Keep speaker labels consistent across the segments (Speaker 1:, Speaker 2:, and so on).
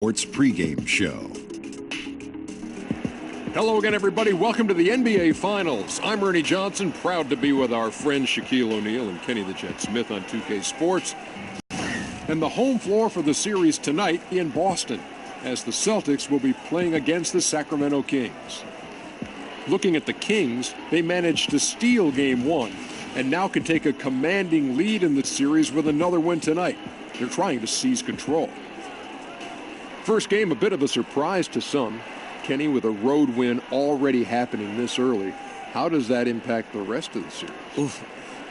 Speaker 1: Sports pregame show.
Speaker 2: Hello again, everybody. Welcome to the NBA Finals. I'm Ernie Johnson, proud to be with our friends Shaquille O'Neal and Kenny the Jet Smith on 2K Sports. And the home floor for the series tonight in Boston, as the Celtics will be playing against the Sacramento Kings. Looking at the Kings, they managed to steal Game 1 and now can take a commanding lead in the series with another win tonight. They're trying to seize control. First game, a bit of a surprise to some. Kenny, with a road win already happening this early, how does that impact the rest of the series?
Speaker 3: Oof.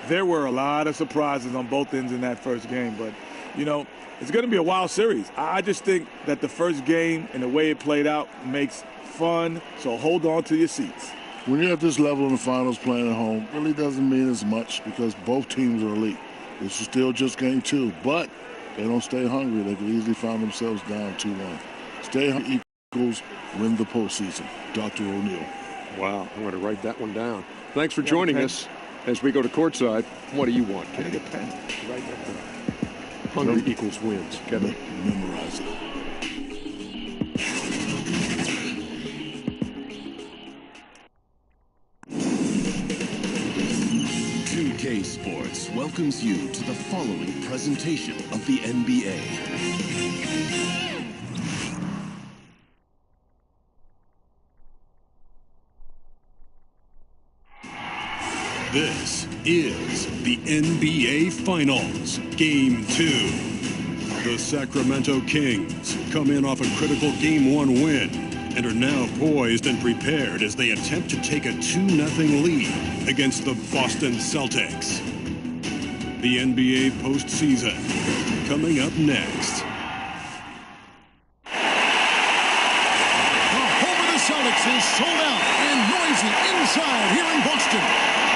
Speaker 3: There were a lot of surprises on both ends in that first game, but, you know, it's going to be a wild series. I just think that the first game and the way it played out makes fun, so hold on to your seats.
Speaker 4: When you're at this level in the finals playing at home, really doesn't mean as much because both teams are elite. This is still just game 2, but they don't stay hungry. They can easily find themselves down 2-1. Stay hungry equals win the postseason. Dr. O'Neal.
Speaker 2: Wow, I'm going to write that one down. Thanks for joining us as we go to courtside. What do you want, Kenny?
Speaker 3: Write that down.
Speaker 2: Hungry equals wins. Kevin.
Speaker 4: Memorize it.
Speaker 1: Sports welcomes you to the following presentation of the NBA. This is the NBA Finals, Game 2. The Sacramento Kings come in off a critical Game 1 win and are now poised and prepared as they attempt to take a 2-0 lead against the Boston Celtics. The NBA postseason coming up next.
Speaker 5: The home of the Celtics is sold out and noisy inside here in Boston.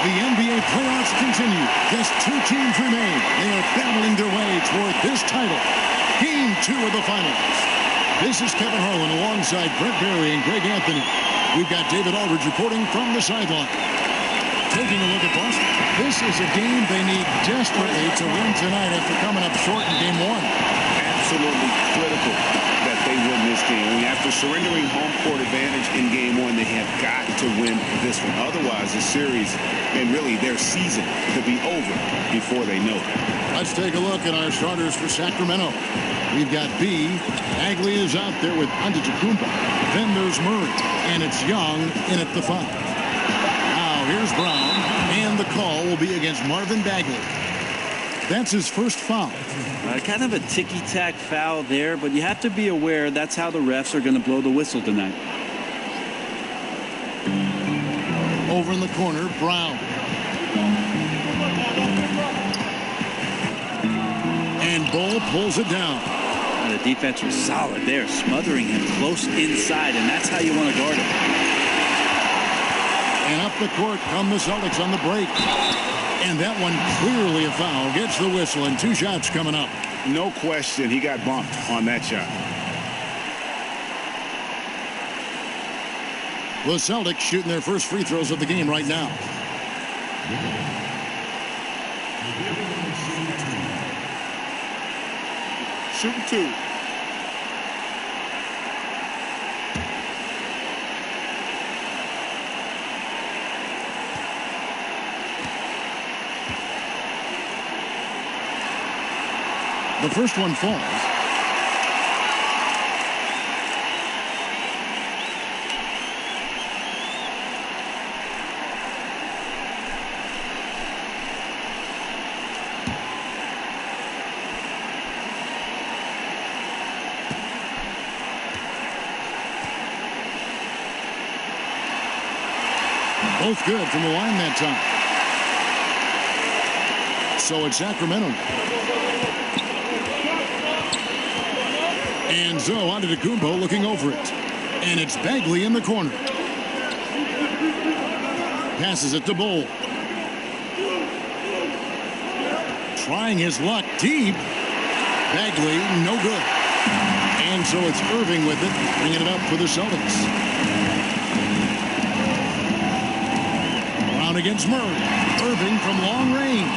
Speaker 5: The NBA playoffs continue. Just 2 teams remain. They are battling their way toward this title. Game 2 of the finals. This is Kevin Harlan alongside Brett Barry and Greg Anthony. We've got David Aldridge reporting from the sideline. Taking a look at Boston, this is a game they need desperately to win tonight after coming up short in Game 1.
Speaker 6: Absolutely critical that they win this game. I mean, after surrendering home court advantage in Game 1, they have got to win this one. Otherwise, the series and really their season could be over before they know it.
Speaker 5: Let's take a look at our starters for Sacramento. We've got B. Bagley is out there with Antetokounmpo. Then there's Murray, and it's Young in at the 5. Here's Brown, and the call will be against Marvin Bagley. That's his first foul.
Speaker 7: Kind of a ticky-tack foul there, but you have to be aware that's how the refs are going to blow the whistle tonight.
Speaker 5: Over in the corner, Brown. And Bull pulls it down.
Speaker 7: The defense was solid there, smothering him close inside, and that's how you want to guard him.
Speaker 5: And up the court come the Celtics on the break. And that one clearly a foul. Gets the whistle, and 2 shots coming up.
Speaker 6: No question, he got bumped on that shot.
Speaker 5: The Celtics shooting their first free throws of the game right now.
Speaker 3: Shooting 2.
Speaker 5: The first one falls. Both good from the line that time. So it's Sacramento. And so Antetokounmpo looking over it. And it's Bagley in the corner. Passes it to Bull. Trying his luck deep. Bagley, no good. And so it's Irving with it, bringing it up for the Celtics. Brown against Murray. Irving from long range.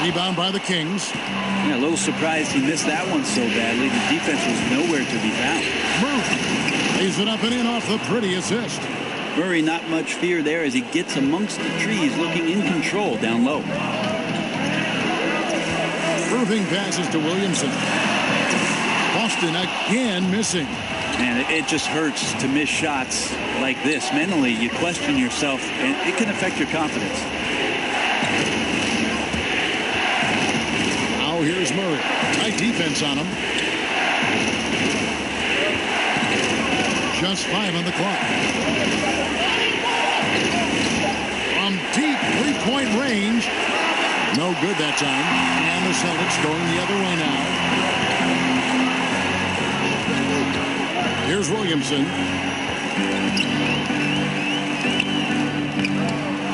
Speaker 5: Rebound by the Kings.
Speaker 7: Yeah, a little surprised he missed that one so badly. The defense was nowhere to be found.
Speaker 5: Murray lays it up and in off the pretty assist.
Speaker 7: Murray, not much fear there as he gets amongst the trees, looking in control down low.
Speaker 5: Irving passes to Williamson. Boston again missing.
Speaker 7: Man, it just hurts to miss shots like this. Mentally, you question yourself, and it can affect your confidence.
Speaker 5: Now here's Murray. Tight defense on him. Just 5 on the clock. From deep three-point range. No good that time. And the Celtics going the other way now. Here's Williamson.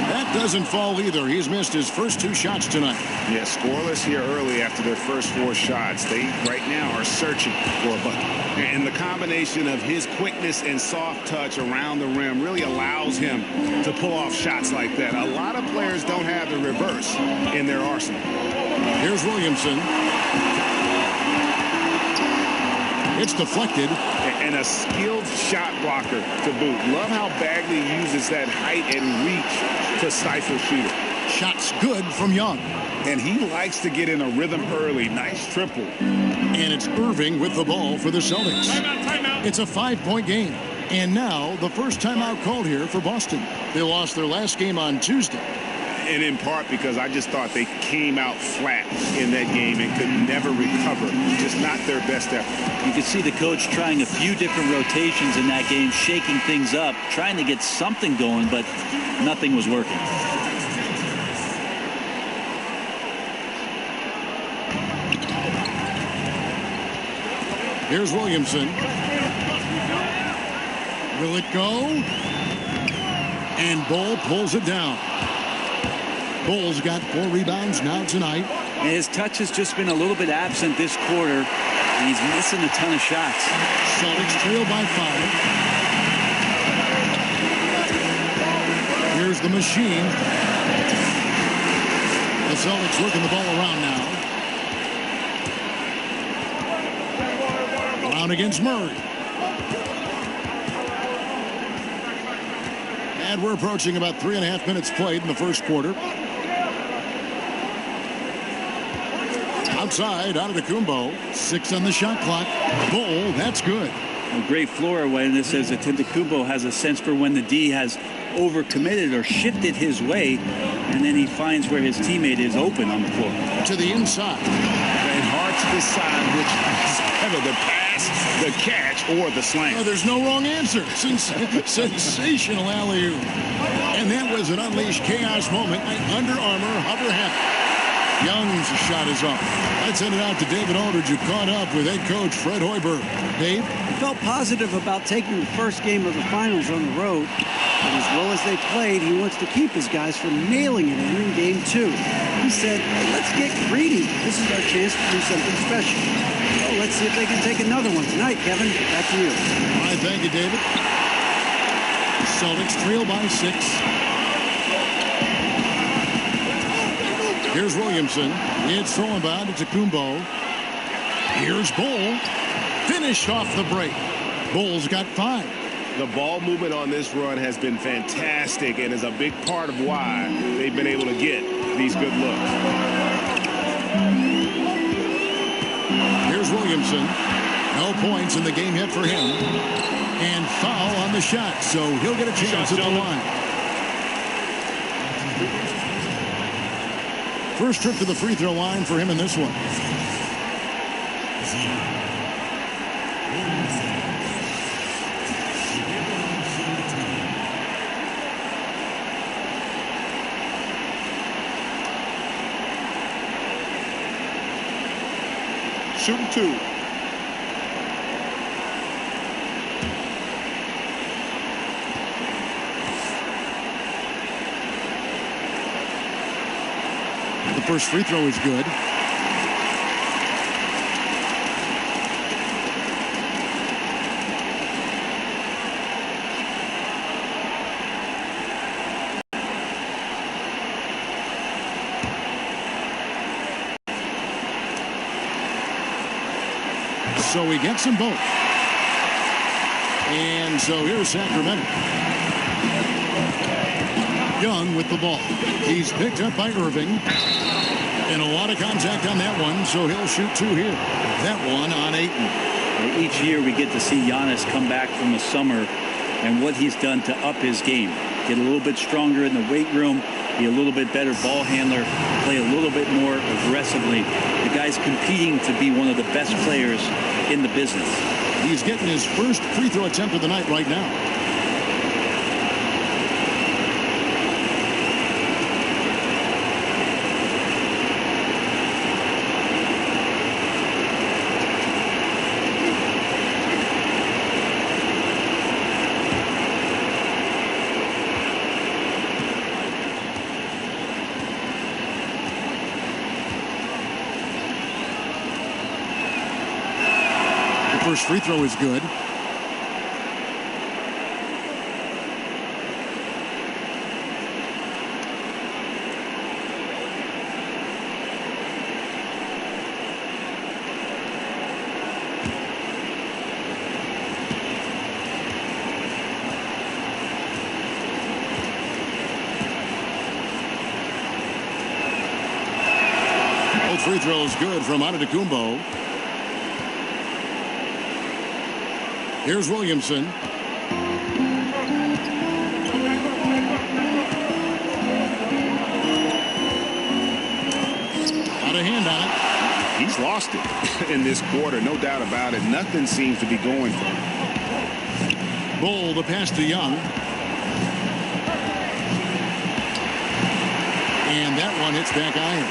Speaker 5: That doesn't fall either. He's missed his first 2 shots tonight.
Speaker 6: Yeah, scoreless here early after their first 4 shots. They right now are searching for a bucket. And the combination of his quickness and soft touch around the rim really allows him to pull off shots like that. A lot of players don't have the reverse in their arsenal.
Speaker 5: Here's Williamson. It's deflected.
Speaker 6: And a skilled shot blocker to boot. Love how Bagley uses that height and reach to stifle shooter.
Speaker 5: Shots good from Young.
Speaker 6: And he likes to get in a rhythm early. Nice triple.
Speaker 5: And it's Irving with the ball for the Celtics.
Speaker 6: Timeout.
Speaker 5: It's a 5-point game. And now the first timeout called here for Boston. They lost their last game on Tuesday.
Speaker 6: And in part because I just thought they came out flat in that game and could never recover. Just not their best effort.
Speaker 7: You could see the coach trying a few different rotations in that game, shaking things up, trying to get something going, but nothing was working.
Speaker 5: Here's Williamson. Will it go? And Bull pulls it down. Bull's got 4 rebounds now tonight.
Speaker 7: And his touch has just been a little bit absent this quarter, and he's missing a ton of shots.
Speaker 5: Celtics trail by 5. Here's the machine. The Celtics working the ball around now. Brown against Murray. And we're approaching about 3.5 minutes played in the first quarter. Outside, out of Antetokounmpo. 6 on the shot clock. Bull, that's good.
Speaker 7: A great floor awareness as Antetokounmpo has a sense for when the D has overcommitted or shifted his way, and then he finds where his teammate is open on the floor.
Speaker 5: To the inside.
Speaker 6: And hard to decide which is better, the pass, the catch, or the slam.
Speaker 5: Oh, there's no wrong answer. Sensational alley-oop. And that was an unleashed chaos moment. Under Armour hover hat. Young's shot is up. Let's send it out to David Aldridge, who caught up with head coach Fred Hoiberg. Dave?
Speaker 8: He felt positive about taking the first game of the finals on the road. But as well as they played, he wants to keep his guys from nailing it in game 2. He said, let's get greedy. This is our chance to do something special. So let's see if they can take another one tonight, Kevin. Back to you.
Speaker 5: All right, thank you, David. Celtics trail by 6. Here's Williamson. It's thrown by Antetokounmpo. Here's Bull. Finished off the break. Bull's got 5.
Speaker 6: The ball movement on this run has been fantastic and is a big part of why they've been able to get these good looks.
Speaker 5: Here's Williamson. No points in the game yet for him. And foul on the shot, so he'll get a chance at the line. First trip to the free throw line for him in this one.
Speaker 6: Shooting 2.
Speaker 5: The first free throw is good. So he gets them both. And so here's Sacramento. Young with the ball. He's picked up by Irving. And a lot of contact on that one, so he'll shoot 2 here. That one on Ayton.
Speaker 7: Each year we get to see Giannis come back from the summer and what he's done to up his game. Get a little bit stronger in the weight room, be a little bit better ball handler, play a little bit more aggressively. The guy's competing to be one of the best players in the business.
Speaker 5: He's getting his first free throw attempt of the night right now. First free throw is good. Both free throws good from Antetokounmpo. Here's Williamson. Got a hand on it.
Speaker 6: He's lost it in this quarter, no doubt about it. Nothing seems to be going for him.
Speaker 5: Bull, the pass to Young. And that one hits back iron.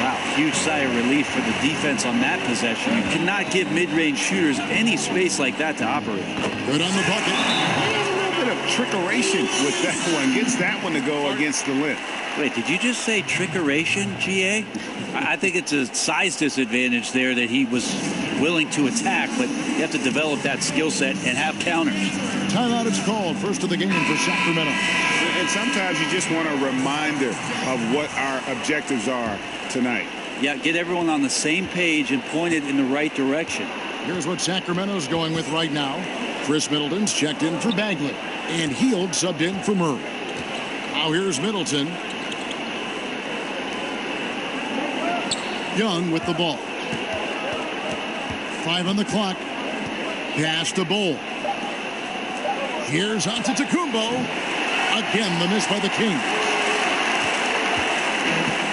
Speaker 7: Wow, huge sigh of relief for the defense on that possession. You cannot give mid-range shooters any space like that to operate.
Speaker 5: Good on the bucket.
Speaker 6: There's a little bit of trickeration with that one. Gets that one to go against the lip.
Speaker 7: Wait, did you just say trickeration, GA? I think it's a size disadvantage there that he was willing to attack, but you have to develop that skill set and have counters.
Speaker 5: Timeout is called. First of the game for Sacramento.
Speaker 6: And sometimes you just want a reminder of what our objectives are tonight.
Speaker 7: Yeah, get everyone on the same page and pointed in the right direction.
Speaker 5: Here's what Sacramento's going with right now. Chris Middleton's checked in for Bagley. And Hield subbed in for Murray. Now here's Middleton. Young with the ball. 5 on the clock. Pass to Bull. Here's Antetokounmpo. Again, the miss by the Kings.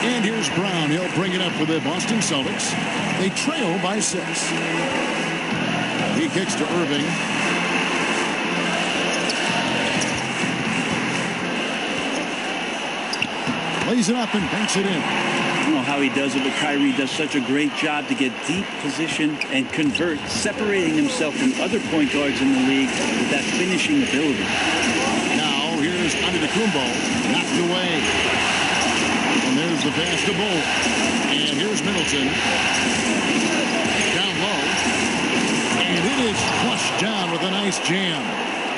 Speaker 5: And here's Brown. He'll bring it up for the Boston Celtics. They trail by 6. He kicks to Irving. Lays it up and banks it in.
Speaker 7: I don't know how he does it, but Kyrie does such a great job to get deep position and convert, separating himself from other point guards in the league with that finishing ability.
Speaker 5: Now here's Antetokounmpo, knocked away. And there's the pass to Bull. And here's Middleton. Down low. And it is flushed down with a nice jam.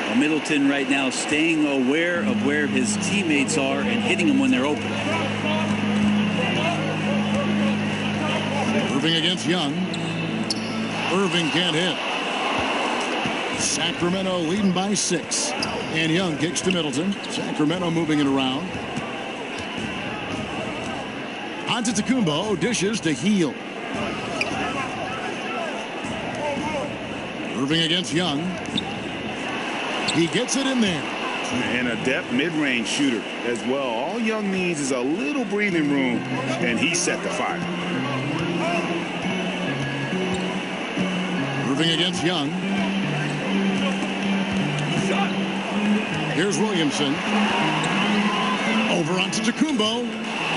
Speaker 7: Well, Middleton right now staying aware of where his teammates are and hitting them when they're open.
Speaker 5: Irving against Young. Irving can't hit. Sacramento leading by 6. And Young kicks to Middleton. Sacramento moving it around. Antetokounmpo dishes to Hield. Irving against Young. He gets it in there.
Speaker 6: And a depth mid-range shooter as well. All Young needs is a little breathing room, and he set the fire.
Speaker 5: Irving against Young. Here's Williamson. Over Antetokounmpo.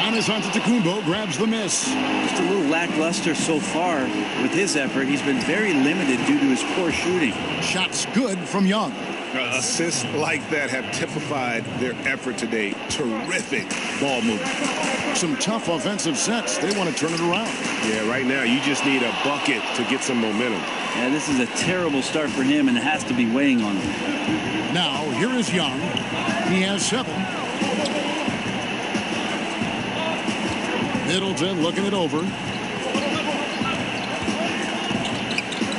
Speaker 5: Giannis Antetokounmpo grabs the miss.
Speaker 7: Just a little lackluster so far with his effort. He's been very limited due to his poor shooting.
Speaker 5: Shots good from Young.
Speaker 6: Assists like that have typified their effort today. Terrific ball movement.
Speaker 5: Some tough offensive sets. They want to turn it around.
Speaker 6: Yeah, right now you just need a bucket to get some momentum.
Speaker 7: Yeah, this is a terrible start for him, and it has to be weighing on him.
Speaker 5: Now, here is Young. He has 7. Middleton looking it over.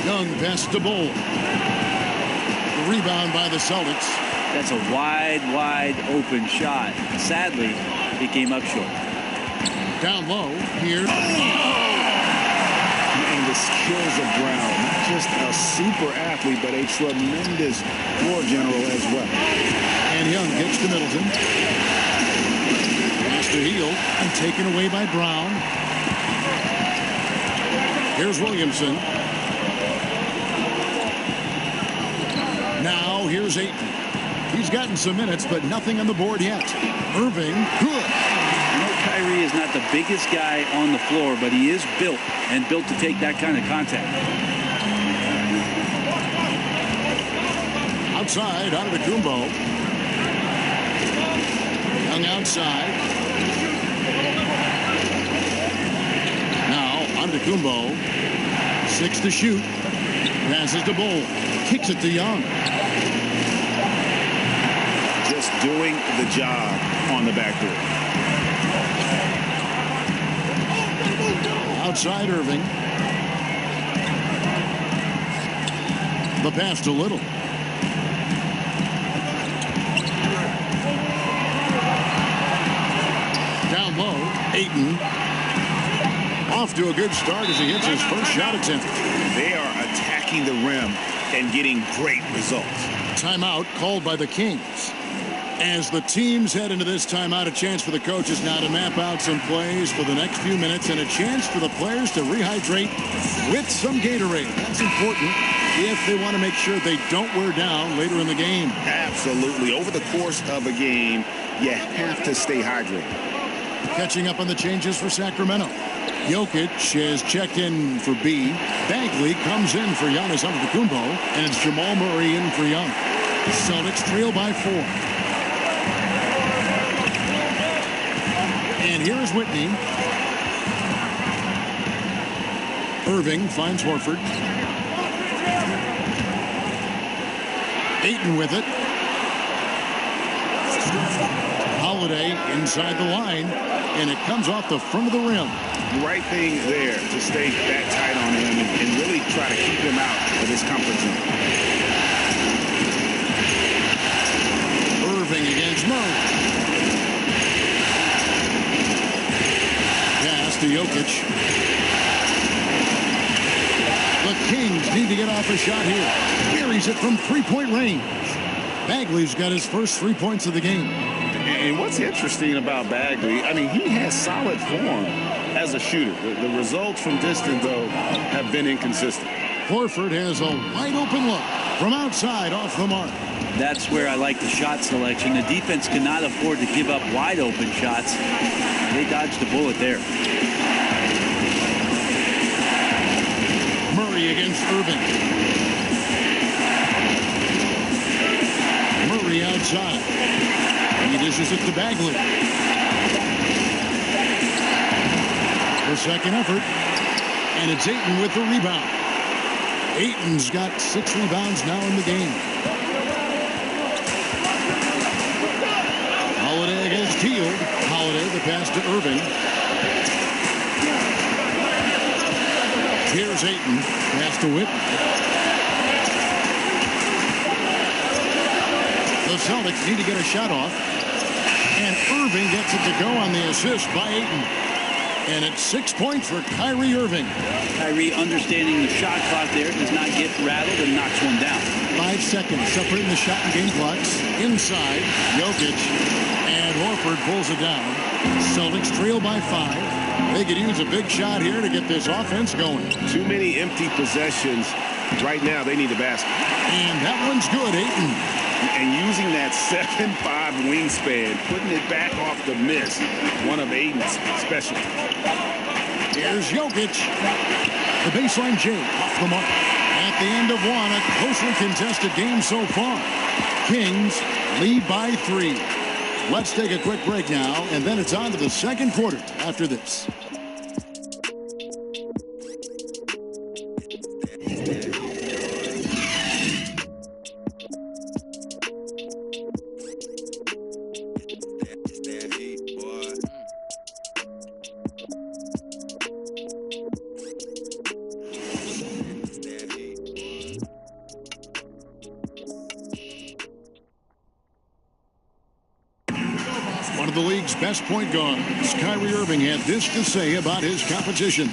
Speaker 5: Young pass to Bull. The rebound by the Celtics.
Speaker 7: That's a wide open shot. Sadly, he came up short.
Speaker 5: Down low here.
Speaker 6: And the skills of Brown, not just a super athlete, but a tremendous floor general as well.
Speaker 5: And Young gets to Middleton. Pass to Heel and taken away by Brown. Here's Williamson. Now here's Ayton. He's gotten some minutes, but nothing on the board yet. Irving, good.
Speaker 7: Kyrie is not the biggest guy on the floor, but he is built to take that kind of contact.
Speaker 5: Outside, Antetokounmpo. Young outside. Now, Antetokounmpo. 6 to shoot. Passes to Bull. Kicks it to Young.
Speaker 6: Just doing the job on the backboard.
Speaker 5: Outside Irving. The pass to Little. Down low, Ayton. Off to a good start as he hits his first shot attempt.
Speaker 6: They are attacking the rim and getting great results.
Speaker 5: Timeout called by the Kings. As the teams head into this timeout, a chance for the coaches now to map out some plays for the next few minutes and a chance for the players to rehydrate with some Gatorade. That's important if they want to make sure they don't wear down later in the game.
Speaker 6: Absolutely. Over the course of a game, you have to stay hydrated.
Speaker 5: Catching up on the changes for Sacramento. Jokic has checked in for B. Bagley comes in for Giannis Antetokounmpo, and it's Jamal Murray in for Young. Celtics trail by 4. And here's Whitney. Irving finds Horford. Ayton with it. Holiday inside the line, and it comes off the front of the rim.
Speaker 6: Right thing there to stay that tight on him and really try to keep him out of his comfort zone.
Speaker 5: Irving against Murray. Pass to Jokic. The Kings need to get off a shot here. Buries it from three-point range. Bagley's got his first 3 points of the game.
Speaker 6: And what's interesting about Bagley, I mean, he has solid form as a shooter. The results from distance, though, have been inconsistent.
Speaker 5: Horford has a wide-open look from outside off the mark.
Speaker 7: That's where I like the shot selection. The defense cannot afford to give up wide-open shots. They dodged the bullet there.
Speaker 5: Murray against Irving. Murray outside. He dishes it to Bagley. The second effort. And it's Ayton with the rebound. Ayton's got 6 rebounds now in the game. Holiday against Hield. Holiday, the pass to Irving. Here's Ayton. Pass to Whitney. The Celtics need to get a shot off. And Irving gets it to go on the assist by Ayton. And it's 6 points for Kyrie Irving.
Speaker 7: Kyrie, understanding the shot clock there, does not get rattled and knocks one down.
Speaker 5: 5 seconds separating the shot and game clocks. Inside, Jokic. And Horford pulls it down. Celtics trail by 5. They could use a big shot here to get this offense going.
Speaker 6: Too many empty possessions. Right now, they need a basket.
Speaker 5: And that one's good, Ayton.
Speaker 6: And using that 7'5" wingspan, putting it back off the miss, one of Ayton's specialties.
Speaker 5: Here's Jokic. The baseline J off the mark. At the end of one, a closely contested game so far. Kings lead by 3. Let's take a quick break now, and then it's on to the second quarter after this. of the league's best point guards, Kyrie Irving, had this to say about his competition.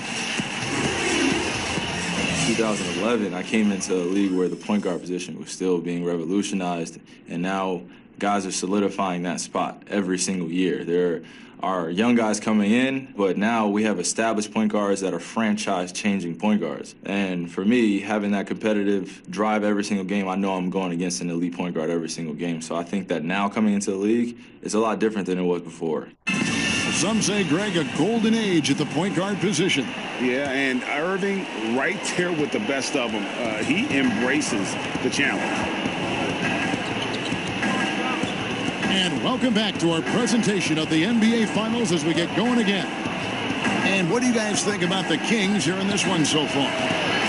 Speaker 9: 2011, I came into a league where the point guard position was still being revolutionized, and now guys are solidifying that spot every single year. There are young guys coming in, but now we have established point guards that are franchise-changing point guards. And for me, having that competitive drive every single game, I know I'm going against an elite point guard every single game. So I think that now coming into the league, it's a lot different than it was before.
Speaker 5: Some say, Greg, a golden age at the point guard position.
Speaker 6: Yeah, and Irving right there with the best of them. He embraces the challenge.
Speaker 5: And welcome back to our presentation of the NBA Finals as we get going again. And what do you guys think about the Kings here in this one so far?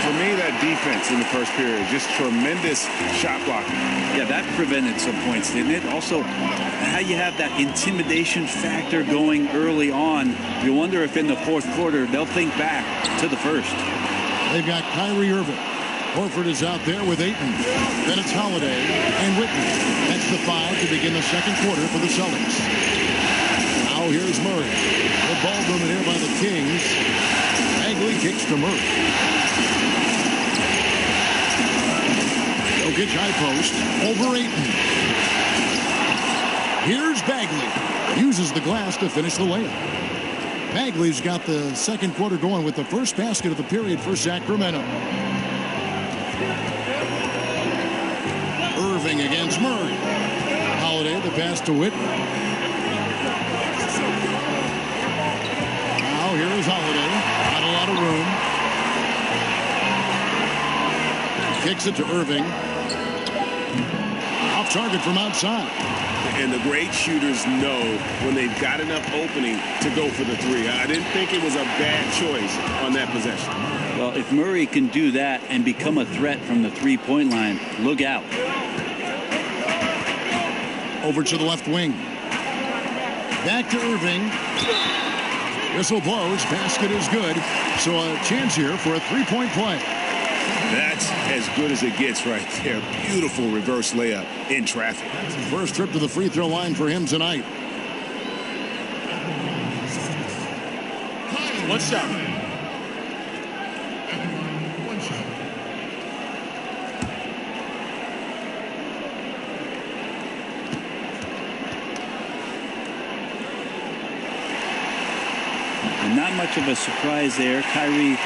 Speaker 6: For me, that defense in the first period, just tremendous shot blocking.
Speaker 7: Yeah, that prevented some points, didn't it? Also, how you have that intimidation factor going early on. You wonder if in the fourth quarter they'll think back to the first.
Speaker 5: They've got Kyrie Irving. Horford is out there with Ayton. Then it's Holiday and Whitney. That's the five to begin the second quarter for the Celtics. Now here's Murray. The ball movement here by the Kings. Bagley kicks to Murray. Jokic high post over Ayton. Here's Bagley. Uses the glass to finish the layup. Bagley's got the second quarter going with the first basket of the period for Sacramento. Irving against Murray. Holiday, the pass to Whitney. Now here is Holiday. Not a lot of room. Kicks it to Irving. Off target from outside.
Speaker 6: And the great shooters know when they've got enough opening to go for the three. I didn't think it was a bad choice on that possession.
Speaker 7: Well, if Murray can do that and become a threat from the three-point line, look out.
Speaker 5: Over to the left wing. Back to Irving. Whistle blows. Basket is good. So a chance here for a three-point play.
Speaker 6: That's as good as it gets right there. Beautiful reverse layup in traffic.
Speaker 5: First trip to the free throw line for him tonight.
Speaker 3: One shot.
Speaker 7: And not much of a surprise there. Kyrie,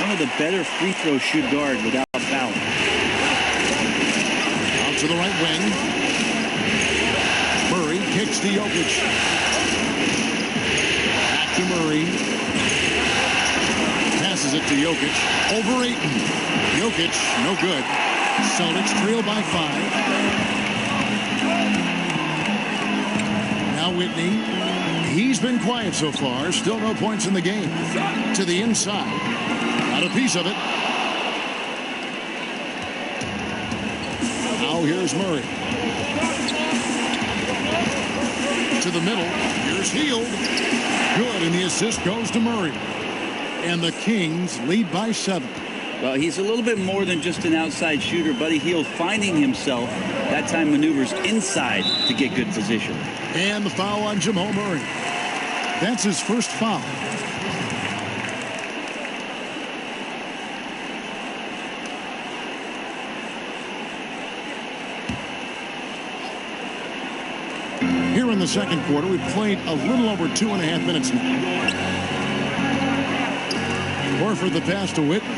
Speaker 7: one of the better free throw shoot guard without fouling.
Speaker 5: Out to the right wing. Murray kicks to Jokic. Back to Murray. Passes it to Jokic. Over Ayton. Jokic, no good. Celtics trail by 5. Now Whitney. He's been quiet so far. Still no points in the game. To the inside. Got a piece of it. Now here's Murray. To the middle. Here's Hield. Good, and the assist goes to Murray. And the Kings lead by 7.
Speaker 7: Well, he's a little bit more than just an outside shooter. Buddy Hield finding himself, that time maneuvers inside to get good position.
Speaker 5: And the foul on Jamal Murray. That's his first foul. Here in the second quarter, we've played a little over 2.5 minutes now. Horford the pass to Whitney.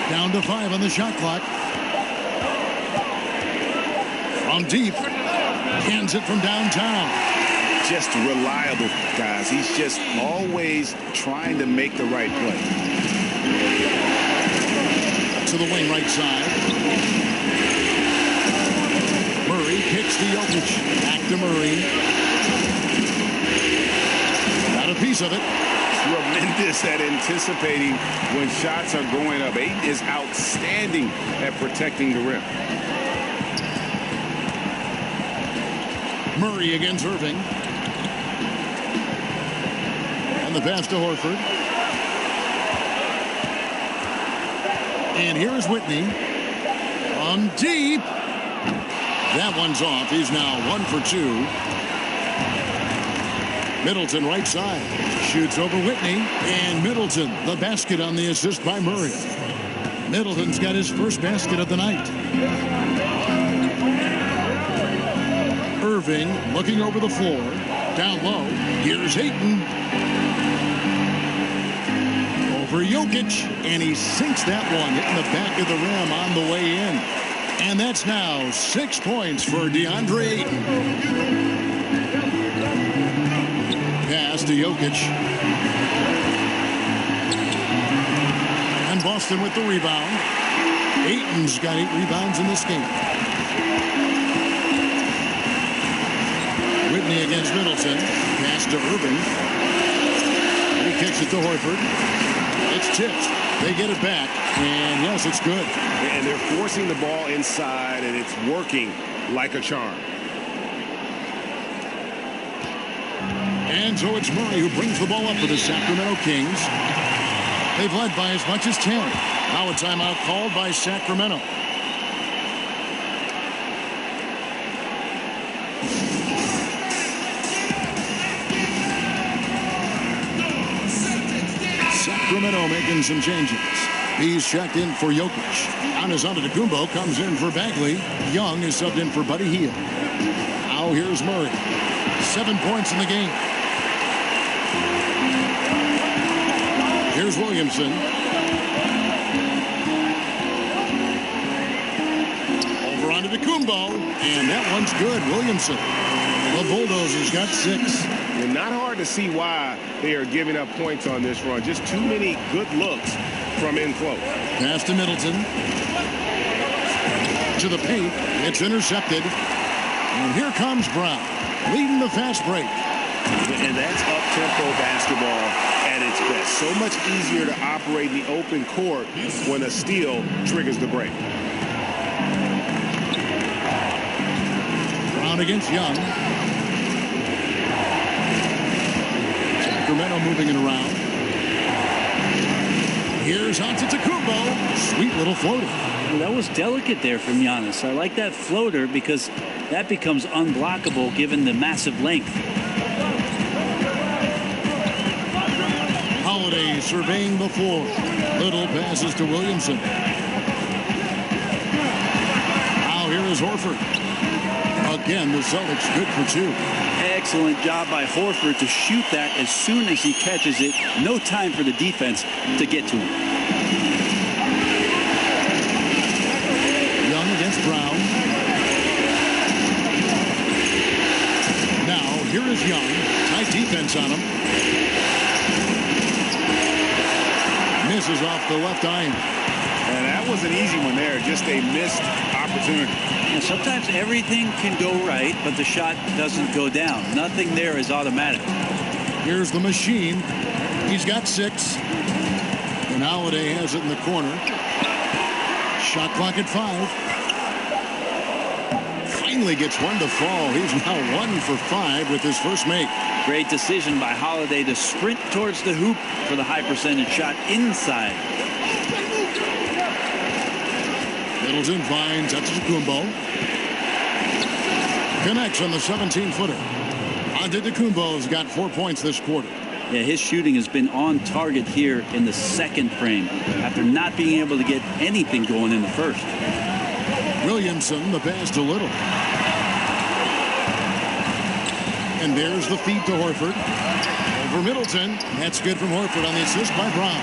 Speaker 5: Down to 5 on the shot clock. From deep. Cans it from downtown.
Speaker 6: Just reliable, guys. He's just always trying to make the right play.
Speaker 5: To the wing right side. Murray kicks to Jokic. Back to Murray. Got a piece of it.
Speaker 6: Tremendous at anticipating when shots are going up. Ayton is outstanding at protecting the rim.
Speaker 5: Murray against Irving. And the pass to Horford. And here's Whitney. On deep. That one's off. He's now 1 for 2. Middleton right side. Shoots over Whitney. And Middleton, the basket on the assist by Murray. Middleton's got his first basket of the night. Irving looking over the floor. Down low. Here's Ayton. Over Jokic. And he sinks that one, hitting the back of the rim on the way in. And that's now 6 points for DeAndre Ayton. Pass to Jokic. And Boston with the rebound. Ayton's got 8 rebounds in this game. Whitney against Middleton. Pass to Irving. He kicks it to Horford. It's tipped. They get it back. And yes, it's good.
Speaker 6: And they're forcing the ball inside, and it's working like a charm.
Speaker 5: And so it's Murray who brings the ball up for the Sacramento Kings. They've led by as much as 10. Now a timeout called by Sacramento. Sacramento making some changes. He's checked in for Jokic. Giannis Antetokounmpo comes in for Bagley. Young is subbed in for Buddy Hield. Now here's Murray. 7 points in the game. Here's Williamson. Over onto Antetokounmpo. And that one's good. Williamson. The Bulldozers got 6.
Speaker 6: And not hard to see why they are giving up points on this run. Just too many good looks from in close.
Speaker 5: Pass to Middleton. To the paint. It's intercepted. And here comes Brown, leading the fast break.
Speaker 6: And that's up-tempo basketball at its best. So much easier to operate in the open court when a steal triggers the break.
Speaker 5: Brown against Young. Sacramento moving it around. Here's Antetokounmpo. Sweet little floater.
Speaker 7: Well, that was delicate there from Giannis. I like that floater because that becomes unblockable given the massive length.
Speaker 5: Holiday surveying the floor. Little passes to Williamson. Now here is Horford. Again, the Celtics good for 2.
Speaker 7: Excellent job by Horford to shoot that as soon as he catches it. No time for the defense to get to him.
Speaker 5: Young against Brown. Now, here is Young. Tight defense on him. Misses off the left iron.
Speaker 6: And that was an easy one there. Just a missed opportunity.
Speaker 7: And sometimes everything can go right, but the shot doesn't go down. Nothing there is automatic.
Speaker 5: Here's the machine. He's got 6. And Holiday has it in the corner. Shot clock at 5. Finally gets one to fall. He's now 1 for 5 with his first make.
Speaker 7: Great decision by Holiday to sprint towards the hoop for the high percentage shot inside.
Speaker 5: Middleton finds Antetokounmpo. Connects on the 17-footer. Antetokounmpo's got 4 points this quarter.
Speaker 7: Yeah, his shooting has been on target here in the second frame after not being able to get anything going in the first.
Speaker 5: Williamson, the pass to Little. And there's the feed to Horford. Over Middleton. That's good from Horford on the assist by Brown.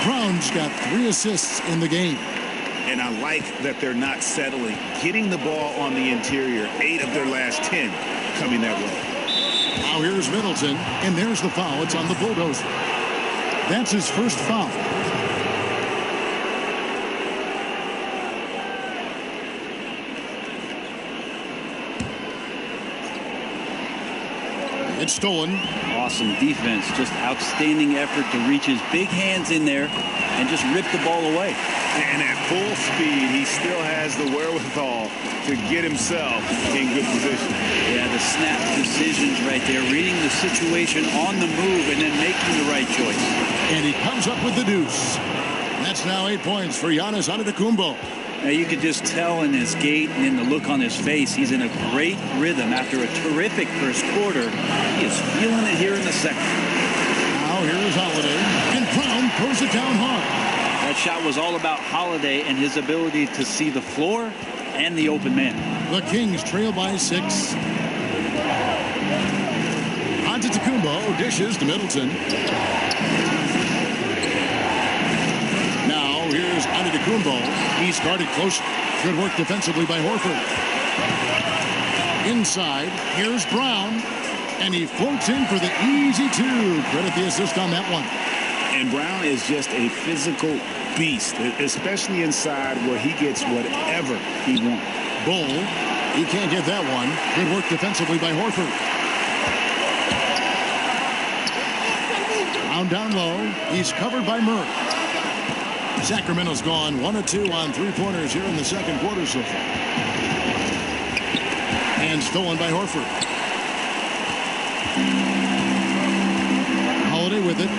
Speaker 5: Brown's got 3 assists in the game.
Speaker 6: And I like that they're not settling. Getting the ball on the interior. 8 of their last 10 coming that way.
Speaker 5: Now here's Middleton. And there's the foul. It's on the Bulldozer. That's his first foul. It's stolen.
Speaker 7: Awesome defense. Just outstanding effort to reach his big hands in there and just rip the ball away.
Speaker 6: And at full speed, he still has the wherewithal to get himself in good position.
Speaker 7: Yeah, the snap decisions right there. Reading the situation on the move and then making the right choice.
Speaker 5: And he comes up with the deuce. That's now 8 points for Giannis Antetokounmpo.
Speaker 7: Now you could just tell in his gait and in the look on his face, he's in a great rhythm after a terrific first quarter. He is feeling it here in the second.
Speaker 5: Now here is Holiday, and Brown throws it down hard.
Speaker 7: That shot was all about Holiday and his ability to see the floor and the open man.
Speaker 5: The Kings trail by 6. Antetokounmpo dishes to Middleton. Now here's Antetokounmpo. He's guarded close. Good work defensively by Horford. Inside, here's Brown. And he floats in for the easy 2. Credit the assist on that one.
Speaker 6: And Brown is just a physical beast, especially inside where he gets whatever he wants.
Speaker 5: Bull, he can't get that one. Good work defensively by Horford. Down low. He's covered by Murray. Sacramento's gone 1 of 2 on 3-pointers here in the second quarter so far. And stolen by Horford. Holiday with it.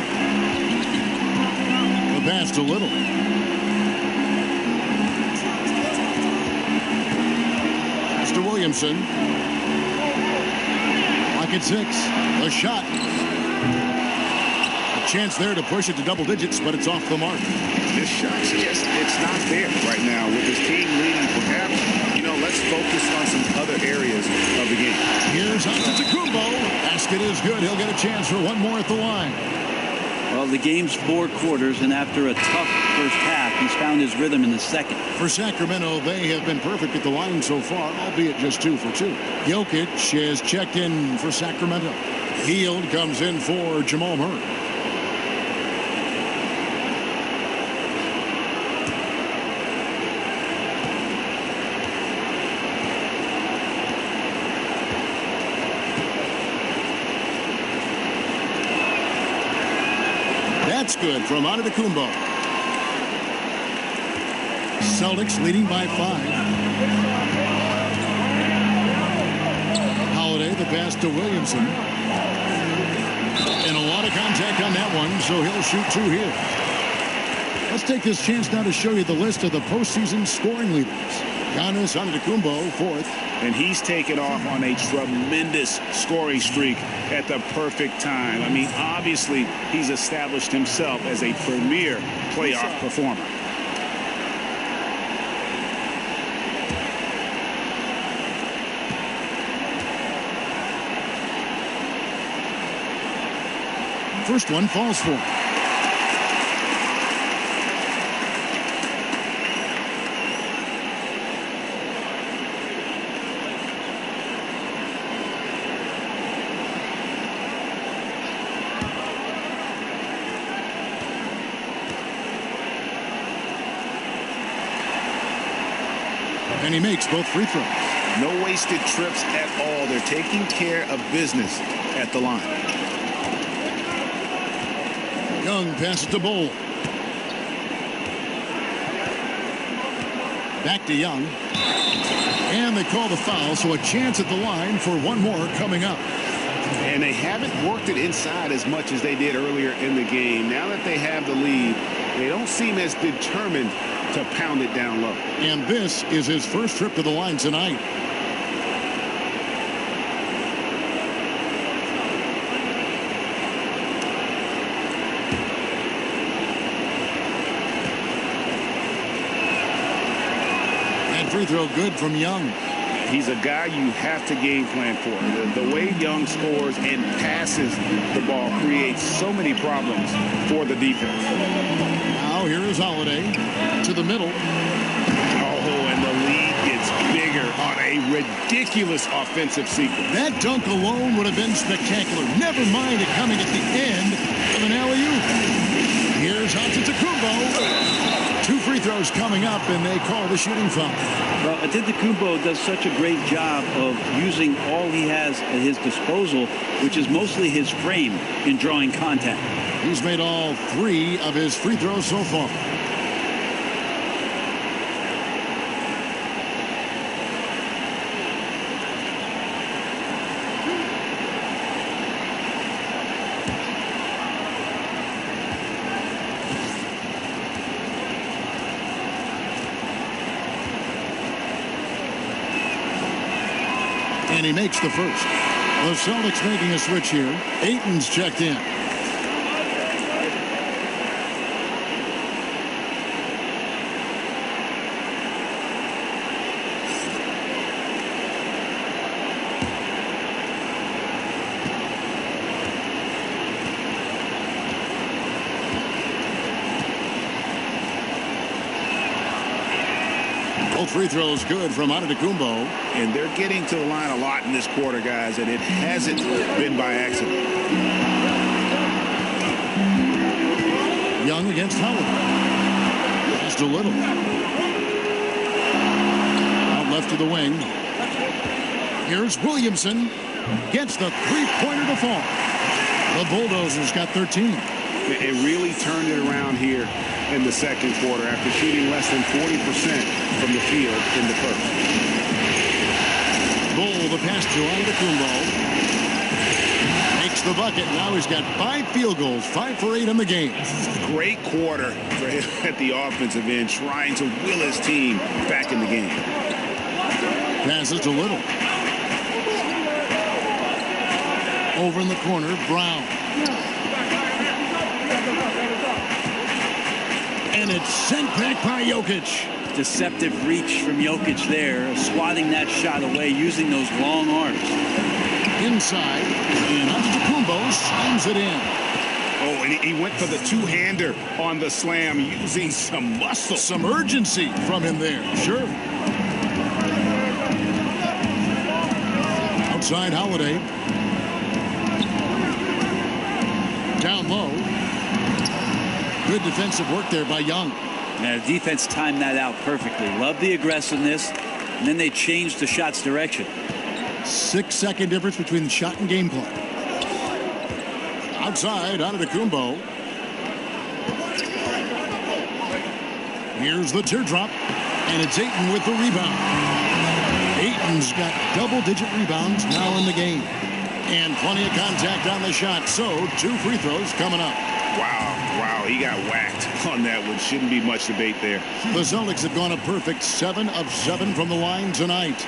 Speaker 5: The pass to Little. Pass to Williamson. Clock at 6. The shot. Chance there to push it to double digits, but it's off the mark.
Speaker 6: This shot's just, it's not there right now with his team leading. Perhaps, let's focus on some other areas of the game.
Speaker 5: Here's Antetokounmpo. Basket is good. He'll get a chance for one more at the line.
Speaker 7: Well, the game's 4 quarters, and after a tough first half, he's found his rhythm in the second.
Speaker 5: For Sacramento, they have been perfect at the line so far, albeit just 2 for 2. Jokic has checked in for Sacramento. Hield comes in for Jamal Murray. That's good from Antetokounmpo. Celtics leading by 5. Holiday, the pass to Williamson. And a lot of contact on that one, so he'll shoot 2 here. Let's take this chance now to show you the list of the postseason scoring leaders. Giannis Antetokounmpo, 4th.
Speaker 6: And he's taken off on a tremendous scoring streak at the perfect time. I mean, obviously, he's established himself as a premier playoff performer.
Speaker 5: First one falls for him. And he makes both free throws.
Speaker 6: No wasted trips at all. They're taking care of business at the line.
Speaker 5: Young passes to Bull. Back to Young. And they call the foul, so a chance at the line for one more coming up.
Speaker 6: And they haven't worked it inside as much as they did earlier in the game. Now that they have the lead, they don't seem as determined to pound it down low.
Speaker 5: And this is his first trip to the line tonight. And free throw good from Young.
Speaker 6: He's a guy you have to game plan for. The way Young scores and passes the ball creates so many problems for the defense.
Speaker 5: Now here is Holiday to the middle.
Speaker 6: Oh, and the lead gets bigger on a ridiculous offensive sequence.
Speaker 5: That dunk alone would have been spectacular. Never mind it coming at the end of an alley-oop. Here's Antetokounmpo. 2 free throws coming up, and they call the shooting foul.
Speaker 7: Well, Antetokounmpo does such a great job of using all he has at his disposal, which is mostly his frame in drawing contact.
Speaker 5: He's made all 3 of his free throws so far. And he makes the first. The Celtics making a switch here. Ayton's checked in. Both free throws good from Antetokounmpo.
Speaker 6: And they're getting to the line a lot in this quarter, guys, and it hasn't been by accident.
Speaker 5: Young against Howard. Just a little. Out left to the wing. Here's Williamson. Gets the three-pointer to fall. The Bulldozers got 13.
Speaker 6: It really turned it around here in the second quarter after shooting less than 40% from the field in the first.
Speaker 5: Bull, the pass to Antetokounmpo. Makes the bucket. Now he's got 5 field goals, 5 for 8 in the game.
Speaker 6: Great quarter for him at the offensive end, trying to will his team back in the game.
Speaker 5: Passes to Little. Over in the corner, Brown. And it's sent back by Jokic.
Speaker 7: Deceptive reach from Jokic there, swatting that shot away, using those long arms.
Speaker 5: Inside, and Antetokounmpo slams it in.
Speaker 6: Oh, and he went for the two-hander on the slam, using some muscle.
Speaker 5: Some urgency from him there, sure. Outside Holiday. Down low. Good defensive work there by Young.
Speaker 7: Now, the defense timed that out perfectly. Love the aggressiveness, and then they changed the shot's direction.
Speaker 5: 6-second difference between the shot and gameplay. Outside, Antetokounmpo. Here's the teardrop, and it's Ayton with the rebound. Ayton's got double-digit rebounds now in the game. And plenty of contact on the shot, so 2 free throws coming up.
Speaker 6: Wow, he got whacked on that one. Shouldn't be much debate there.
Speaker 5: The Celtics have gone a perfect 7 of 7 from the line tonight.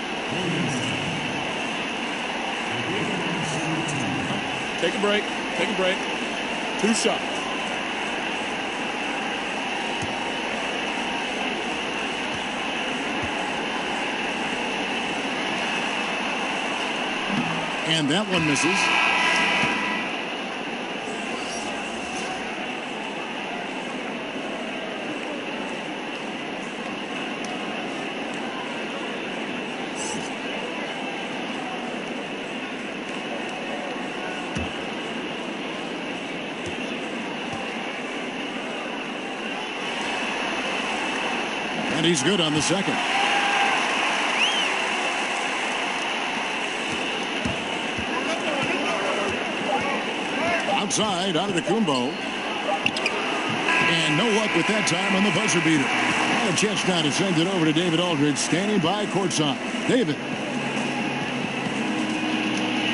Speaker 3: Take a break. 2 shots.
Speaker 5: And that one misses. And he's good on the second. Outside, Antetokounmpo. And no luck with that time on the buzzer beater. And a chance now to send it over to David Aldridge, standing by courtside. David.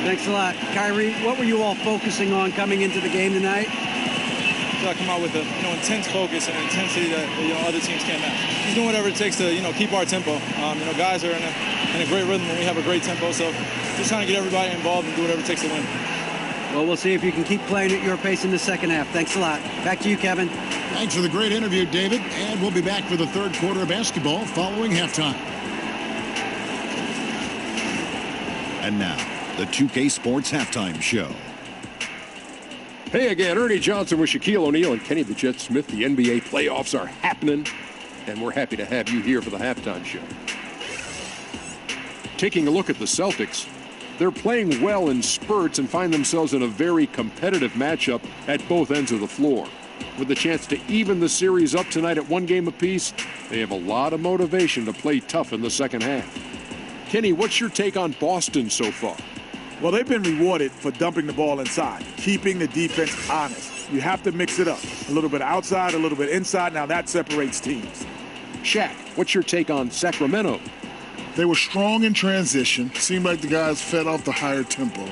Speaker 8: Thanks a lot. Kyrie, what were you all focusing on coming into the game tonight?
Speaker 10: I come out with a intense focus and intensity that other teams can't match. Just doing whatever it takes to keep our tempo. Guys are in a great rhythm and we have a great tempo. So just trying to get everybody involved and do whatever it takes to win.
Speaker 8: Well, we'll see if you can keep playing at your pace in the second half. Thanks a lot. Back to you, Kevin.
Speaker 5: Thanks for the great interview, David. And we'll be back for the third quarter of basketball following halftime.
Speaker 11: And now, the 2K Sports Halftime Show.
Speaker 2: Hey again, Ernie Johnson with Shaquille O'Neal and Kenny the Jet Smith. The NBA playoffs are happening, and we're happy to have you here for the halftime show. Taking a look at the Celtics, they're playing well in spurts and find themselves in a very competitive matchup at both ends of the floor. With a chance to even the series up tonight at 1 game apiece, they have a lot of motivation to play tough in the second half. Kenny, what's your take on Boston so far?
Speaker 3: Well, they've been rewarded for dumping the ball inside, keeping the defense honest. You have to mix it up. A little bit outside, a little bit inside. Now that separates teams.
Speaker 2: Shaq, what's your take on Sacramento?
Speaker 4: They were strong in transition. Seemed like the guys fed off the higher tempo.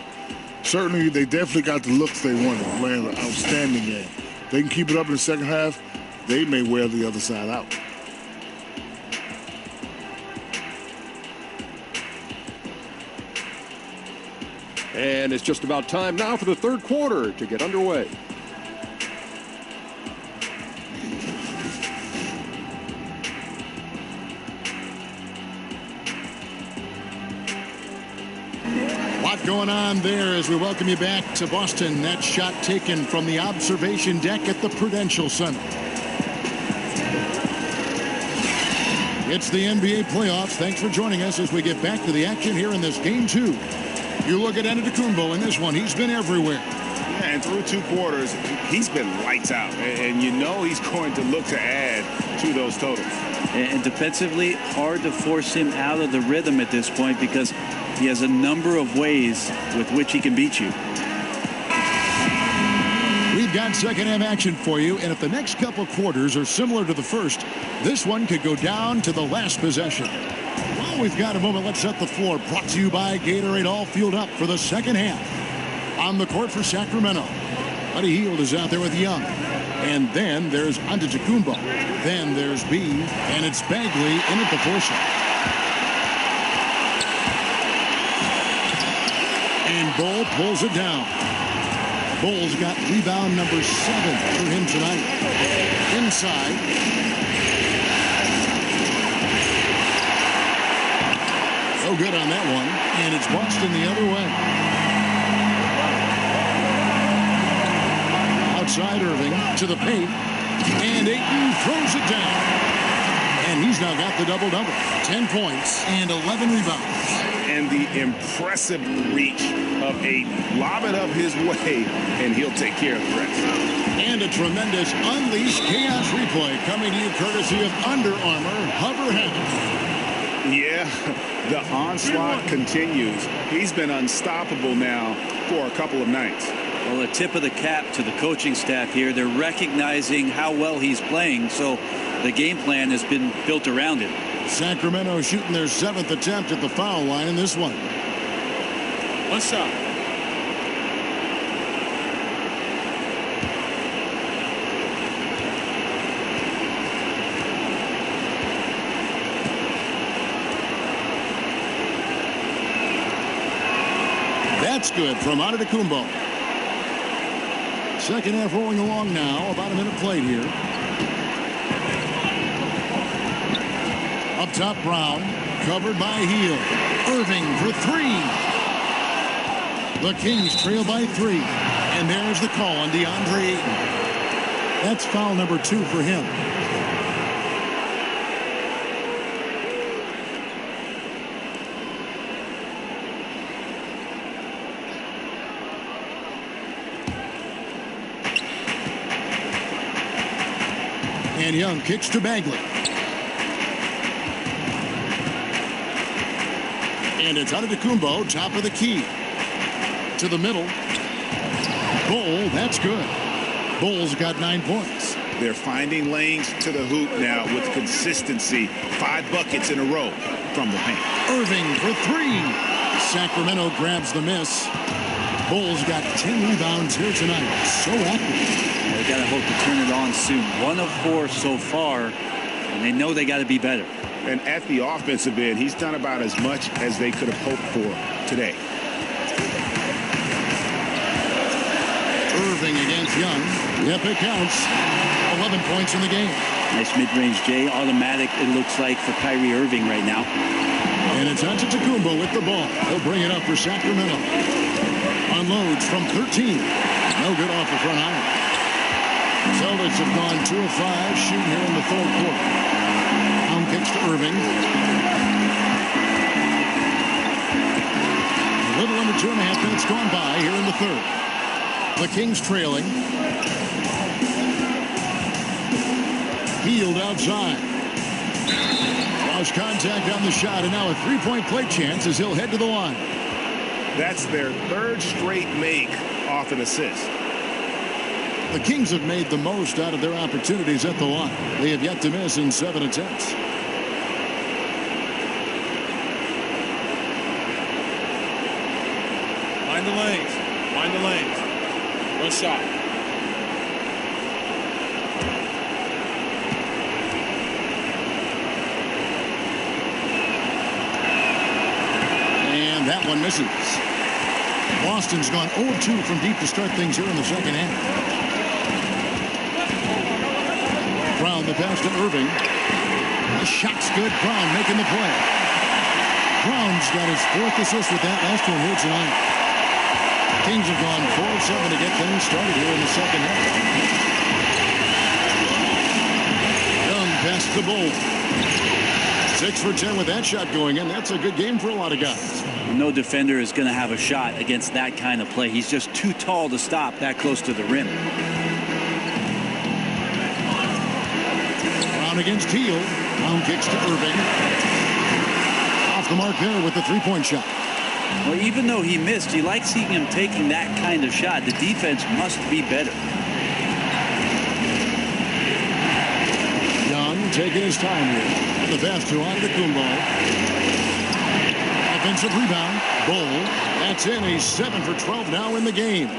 Speaker 4: Certainly, they definitely got the looks they wanted, playing an outstanding game. They can keep it up in the second half, they may wear the other side out.
Speaker 2: And it's just about time now for the third quarter to get underway.
Speaker 5: Lot going on there as we welcome you back to Boston. That shot taken from the observation deck at the Prudential Center. It's the NBA playoffs. Thanks for joining us as we get back to the action here in this game 2. You look at Antetokounmpo in this one. He's been everywhere.
Speaker 6: Yeah, and through 2 quarters, he's been lights out. And you know he's going to look to add to those totals.
Speaker 7: And defensively, hard to force him out of the rhythm at this point because he has a number of ways with which he can beat you.
Speaker 5: We've got second half action for you, and if the next couple quarters are similar to the first, this one could go down to the last possession. Well, we've got a moment. Let's set the floor. Brought to you by Gatorade, all fueled up for the second half. On the court for Sacramento, Buddy Hield is out there with Young. And then there's Antetokounmpo. Then there's B, and it's Bagley in at the forehand. And Bull pulls it down. Bull's got rebound number 7 for him tonight. Inside. No good on that one. And it's Boston the other way. Outside Irving to the paint. And Ayton throws it down. And he's now got the double-double. 10 points and 11 rebounds.
Speaker 6: And the impressive reach of Ayton. Lob it up his way, and he'll take care of the rest.
Speaker 5: And a tremendous Unleashed Chaos replay coming to you courtesy of Under Armour Hover Hat.
Speaker 6: Yeah, the onslaught continues. He's been unstoppable now for a couple of nights.
Speaker 7: Well, a tip of the cap to the coaching staff here. They're recognizing how well he's playing, so the game plan has been built around it.
Speaker 5: Sacramento shooting their 7th attempt at the foul line in this one.
Speaker 10: One shot.
Speaker 5: That's good from Antetokounmpo. Second half rolling along now. About a minute played here. Up top, Brown. Covered by Hield. Irving for 3. The Kings trail by 3. And there's the call on DeAndre Ayton. That's foul number 2 for him. And Young kicks to Bagley. And it's Antetokounmpo, top of the key. To the middle. Bull, that's good. Bull's got 9 points.
Speaker 6: They're finding lanes to the hoop now with consistency. 5 buckets in a row from the paint.
Speaker 5: Irving for 3. Sacramento grabs the miss. Bull's got 10 rebounds here tonight. So active.
Speaker 7: They got to hope to turn it on soon. 1 of 4 so far, and they know they got to be better.
Speaker 6: And at the offensive end, he's done about as much as they could have hoped for today.
Speaker 5: Irving against Young. Yep, it counts. 11 points in the game.
Speaker 7: Nice mid-range J. Automatic, it looks like, for Kyrie Irving right now.
Speaker 5: And it's Antetokounmpo with the ball. He'll bring it up for Sacramento. Unloads from 13. No good off the front iron. Celtics have gone 2 of 5 shooting here in the third quarter. Brown kicks to Irving. A little under 2.5 minutes gone by here in the third. The Kings trailing. Hield outside. Lost contact on the shot, and now a 3-point play chance as he'll head to the line.
Speaker 6: That's their 3rd straight make off an assist.
Speaker 5: The Kings have made the most out of their opportunities at the line. They have yet to miss in 7 attempts.
Speaker 10: Find the lanes. Find the lanes. One shot.
Speaker 5: And that one misses. Boston's gone 0-2 from deep to start things here in the second half. Brown the pass to Irving. The shot's good. Brown making the play. Brown's got his 4th assist with that last one here tonight. Kings have gone 4-7 to get things started here in the second half. Young past the Bull. 6 for 10 with that shot going in. That's a good game for a lot of guys.
Speaker 7: No defender is going to have a shot against that kind of play. He's just too tall to stop that close to the rim.
Speaker 5: Brown against Teal. Brown kicks to Irving. Off the mark there with the 3-point shot.
Speaker 7: Well, even though he missed, you like seeing him taking that kind of shot. The defense must be better.
Speaker 5: Young taking his time here. The pass to Antetokounmpo. Offensive rebound. Bull. That's in. He's 7 for 12 now in the game.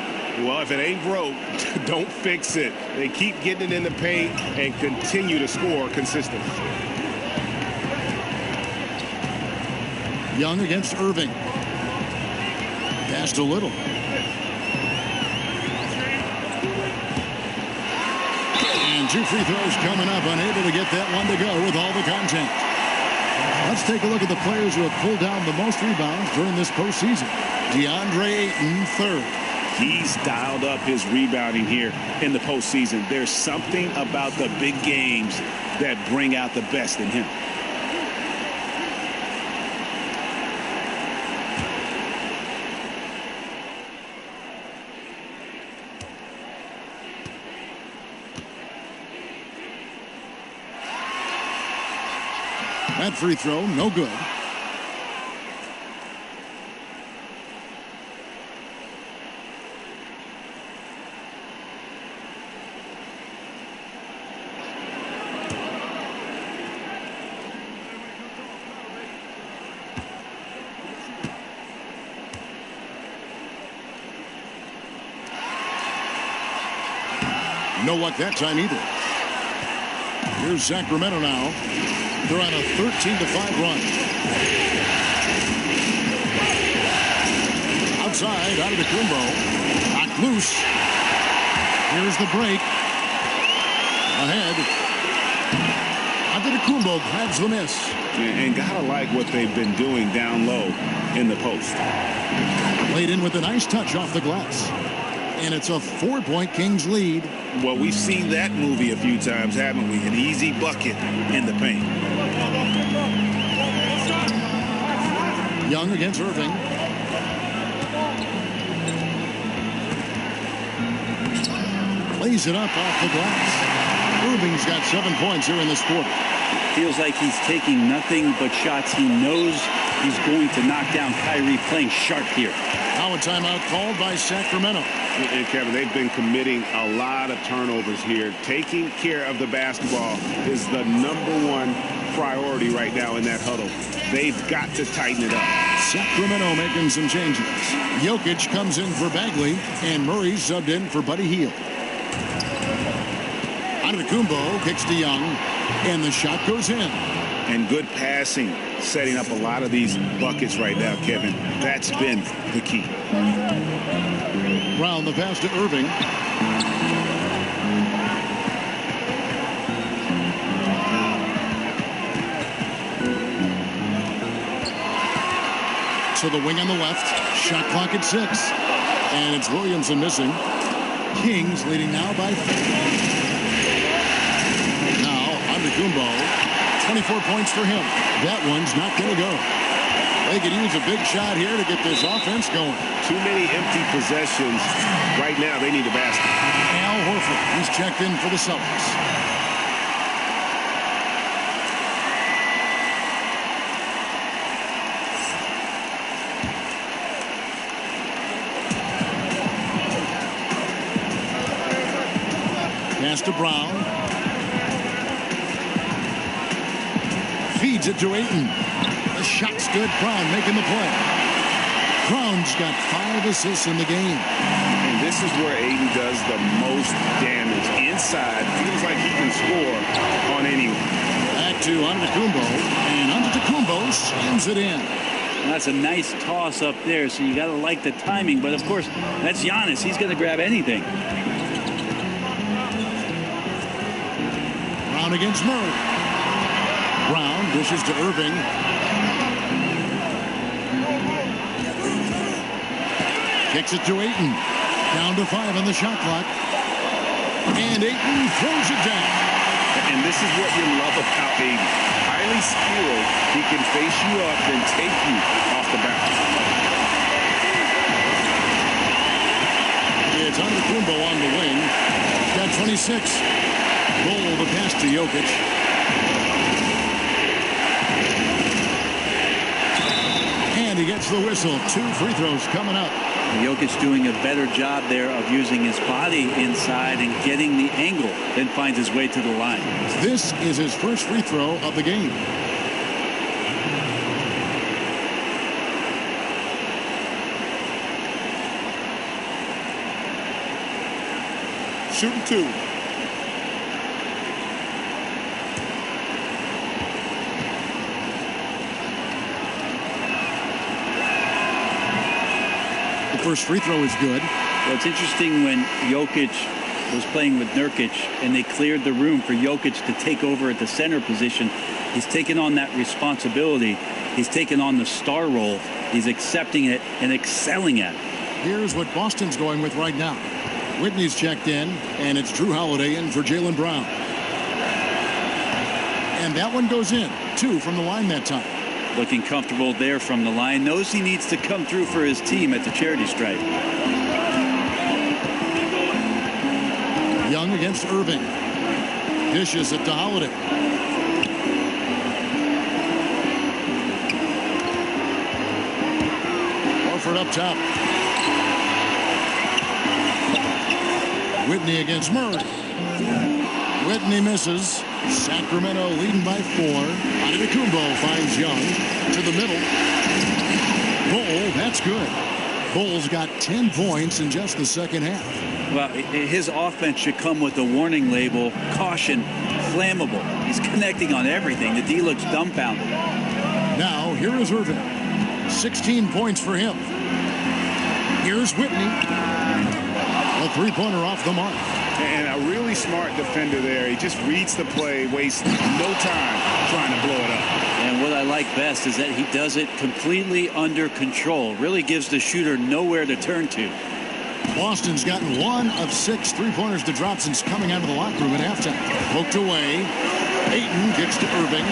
Speaker 6: Well, if it ain't broke, don't fix it. They keep getting it in the paint and continue to score consistently.
Speaker 5: Young against Irving. Pass to Little. And 2 free throws coming up. Unable to get that one to go with all the contact. Let's take a look at the players who have pulled down the most rebounds during this postseason. DeAndre Ayton, 3rd.
Speaker 6: He's dialed up his rebounding here in the postseason. There's something about the big games that bring out the best in him.
Speaker 5: That free throw, no good. No luck that time either. Here's Sacramento now. They're on a 13-5 run. Outside, Antetokounmpo. Knocked loose. Here's the break. Ahead. Antetokounmpo grabs the miss.
Speaker 6: And gotta like what they've been doing down low in the post.
Speaker 5: Laid in with a nice touch off the glass. And it's a 4-point Kings lead.
Speaker 6: Well, we've seen that movie a few times, haven't we? An easy bucket in the paint.
Speaker 5: Young against Irving. Lays it up off the glass. Irving's got 7 points here in this quarter.
Speaker 7: Feels like he's taking nothing but shots he knows he's going to knock down. Kyrie playing sharp here.
Speaker 5: Now a timeout called by Sacramento.
Speaker 6: And Kevin, they've been committing a lot of turnovers here. Taking care of the basketball is the #1 priority right now in that huddle. They've got to tighten it up.
Speaker 5: Sacramento making some changes. Jokic comes in for Bagley, and Murray subbed in for Buddy Hield. Antetokounmpo kicks to Young, and the shot goes in.
Speaker 6: And good passing, setting up a lot of these buckets right now, Kevin. That's been the key.
Speaker 5: Brown the pass to Irving. To the wing on the left. Shot clock at 6. And it's Williamson missing. Kings leading now by 4. Now, Antetokounmpo. 24 points for him. That one's not going to go. They could use a big shot here to get this offense going.
Speaker 6: Too many empty possessions. Right now, they need a basket.
Speaker 5: Al Horford, he's checked in for the Celtics. Pass to Brown. Feeds it to Ayton. The shot's good. Brown making the play. Brown's got 5 assists in the game.
Speaker 6: And this is where Ayton does the most damage. Inside, feels like he can score on anyone.
Speaker 5: Back to Antetokounmpo. And Antetokounmpo slams it in.
Speaker 7: And that's a nice toss up there, so you got to like the timing. But, of course, that's Giannis. He's going to grab anything.
Speaker 5: Brown against Murray. Brown dishes to Irving. Kicks it to Ayton. Down to 5 on the shot clock. And Ayton throws it down.
Speaker 6: And this is what you love about Ayton. Highly skilled. He can face you up and take you off the bounce.
Speaker 5: It's Antetokounmpo on the wing. He's got 26. Ball the pass to Jokic. And he gets the whistle. 2 free throws coming up.
Speaker 7: Jokic doing a better job there of using his body inside and getting the angle, then finds his way to the line.
Speaker 5: This is his first free throw of the game.
Speaker 3: Shooting 2.
Speaker 5: First free throw is good.
Speaker 7: Well, it's interesting when Jokic was playing with Nurkic and they cleared the room for Jokic to take over at the center position. He's taken on that responsibility. He's taken on the star role. He's accepting it and excelling at it.
Speaker 5: Here's what Boston's going with right now. Whitney's checked in, and it's Drew Holiday in for Jaylen Brown. And that one goes in. 2 from the line that time.
Speaker 7: Looking comfortable there from the line. Knows he needs to come through for his team at the charity stripe.
Speaker 5: Young against Irving. Dishes it to Holiday. Horford up top. Whitney against Murray. Whitney misses. Sacramento leading by 4. Antetokounmpo finds Young to the middle. Bull, that's good. Bull's got 10 points in just the second half.
Speaker 7: Well, his offense should come with a warning label, caution, flammable. He's connecting on everything. The D looks dumbfounded.
Speaker 5: Now, here is Irving. 16 points for him. Here's Whitney. A three-pointer off the mark.
Speaker 6: And a really smart defender there. He just reads the play, wastes no time trying to blow it up.
Speaker 7: And what I like best is that he does it completely under control. Really gives the shooter nowhere to turn to.
Speaker 5: Boston's gotten 1 of 6 three-pointers to drop since coming out of the locker room at halftime. Poked away. Ayton kicks to Irving.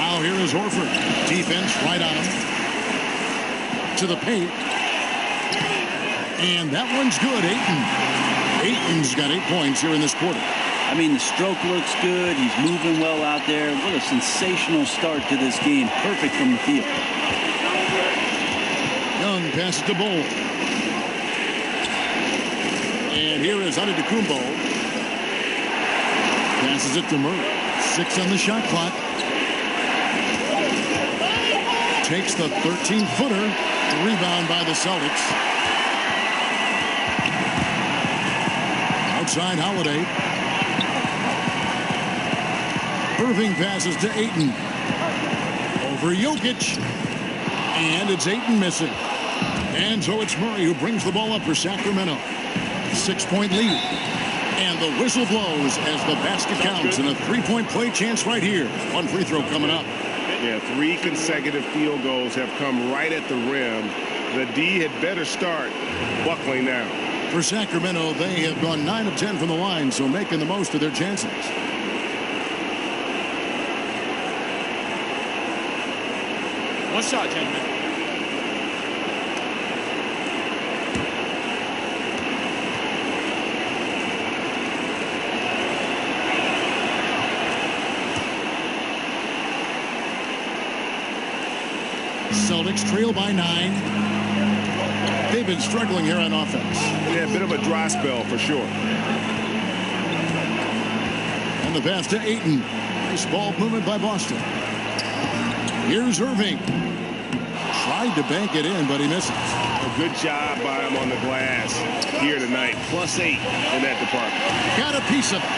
Speaker 5: Now here is Horford. Defense right on him. To the paint. And that one's good. Ayton's got 8 points here in this quarter.
Speaker 7: I mean, the stroke looks good. He's moving well out there. What a sensational start to this game. Perfect from the field.
Speaker 5: Young passes to Bull. And here is Antetokounmpo. Passes it to Murray. 6 on the shot clock. Takes the 13-footer. Rebound by the Celtics. Outside Holiday. Irving passes to Ayton. Over Jokic. And it's Ayton missing. And so it's Murray who brings the ball up for Sacramento. 6-point lead. And the whistle blows as the basket counts. And a three-point play chance right here. 1 free throw coming up.
Speaker 6: Yeah, 3 consecutive field goals have come right at the rim. The D had better start buckling now.
Speaker 5: For Sacramento, they have gone 9 of 10 from the line, so making the most of their chances.
Speaker 10: One shot, gentlemen.
Speaker 5: Celtics trail by 9. They've been struggling here on offense.
Speaker 6: Yeah, a bit of a dry spell for sure.
Speaker 5: And the pass to Ayton. Nice ball movement by Boston. Here's Irving. Tried to bank it in, but he misses.
Speaker 6: A good job by him on the glass here tonight. +8 in that department.
Speaker 5: Got a piece of it.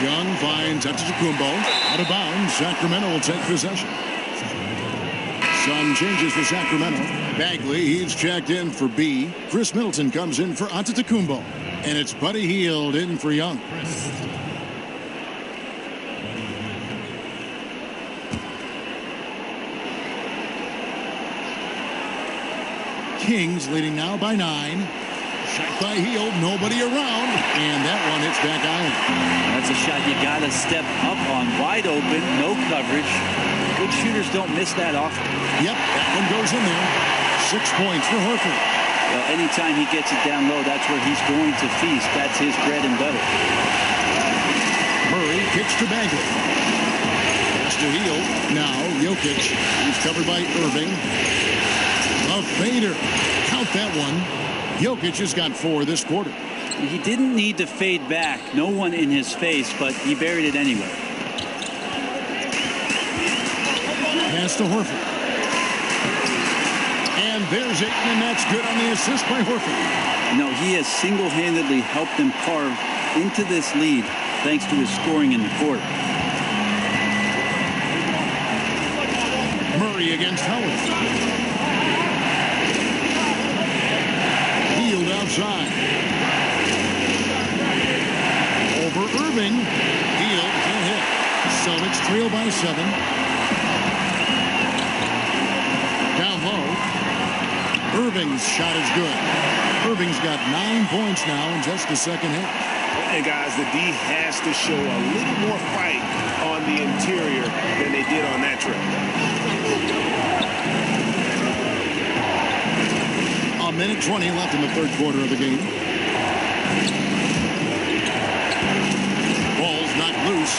Speaker 5: Young finds Antetokounmpo. Out of bounds. Sacramento will take possession. Some changes for Sacramento. Bagley, he's checked in for B. Chris Middleton comes in for Antetokounmpo. And it's Buddy Hield in for Young. Kings leading now by 9. Shot by Hield, nobody around, and that one hits back iron.
Speaker 7: That's a shot you got to step up on. Wide open, no coverage. Good shooters don't miss that often.
Speaker 5: Yep, that one goes in there. 6 points for Horford.
Speaker 7: Well, anytime he gets it down low, that's where he's going to feast. That's his bread and butter.
Speaker 5: Murray kicks to Bagley. Pass to Hield. Now Jokic. He's covered by Irving. A fader. Count that one. Jokic has got 4 this quarter.
Speaker 7: He didn't need to fade back. No one in his face, but he buried it anyway.
Speaker 5: Pass to Horford. And there's Ayton, and that's good on the assist by Horford.
Speaker 7: No, he has single-handedly helped them carve into this lead thanks to his scoring in the quarter.
Speaker 5: Murray against Howard. Outside. Over Irving. Hield can't hit. Celtics trail by 7. Down low. Irving's shot is good. Irving's got 9 points now in just the second half.
Speaker 6: And guys, the D has to show a little more fight on the interior than they did on that trip.
Speaker 5: A minute 20 left in the third quarter of the game. Ball's not loose.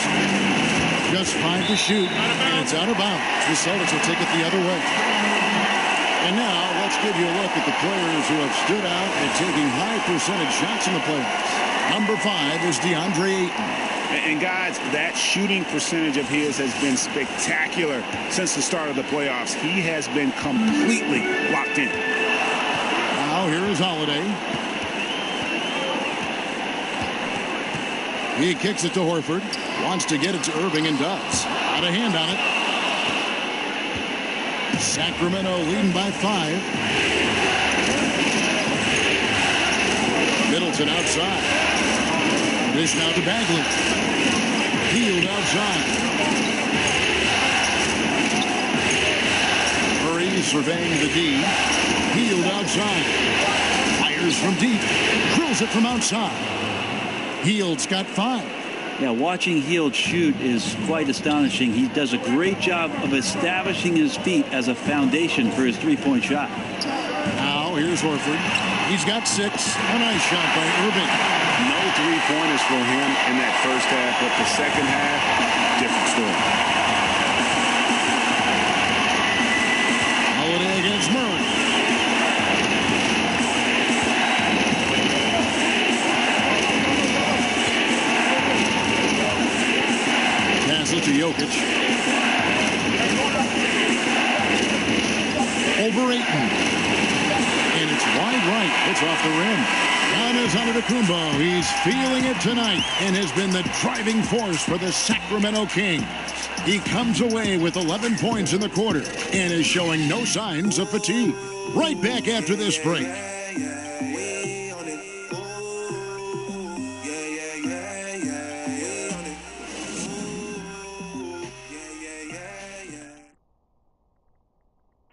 Speaker 5: Just 5 to shoot, and it's out of bounds. The Celtics will take it the other way. And now let's give you a look at the players who have stood out and taking high percentage shots in the playoffs. Number 5 is DeAndre Ayton.
Speaker 6: And guys, that shooting percentage of his has been spectacular since the start of the playoffs. He has been completely locked in.
Speaker 5: Now here is Holiday. He kicks it to Horford. Wants to get it to Irving and does. Out of hand on it. Sacramento leading by 5. Middleton outside. Dish now to Bagley. Hield outside. Murray surveying the D. Hield outside. Fires from deep. Drills it from outside. Hield's got 5.
Speaker 7: Yeah, watching Hield shoot is quite astonishing. He does a great job of establishing his feet as a foundation for his three-point shot.
Speaker 5: Now here's Horford. He's got 6. A nice shot by Irving.
Speaker 6: No three-pointers for him in that first half, but the second half, different story.
Speaker 5: Holiday against Murray. Pass it to Jokic. Over Ayton. And it's wide right. It's off the rim. Giannis Antetokounmpo. He's feeling it tonight and has been the driving force for the Sacramento Kings. He comes away with 11 points in the quarter and is showing no signs of fatigue. Right back after this break.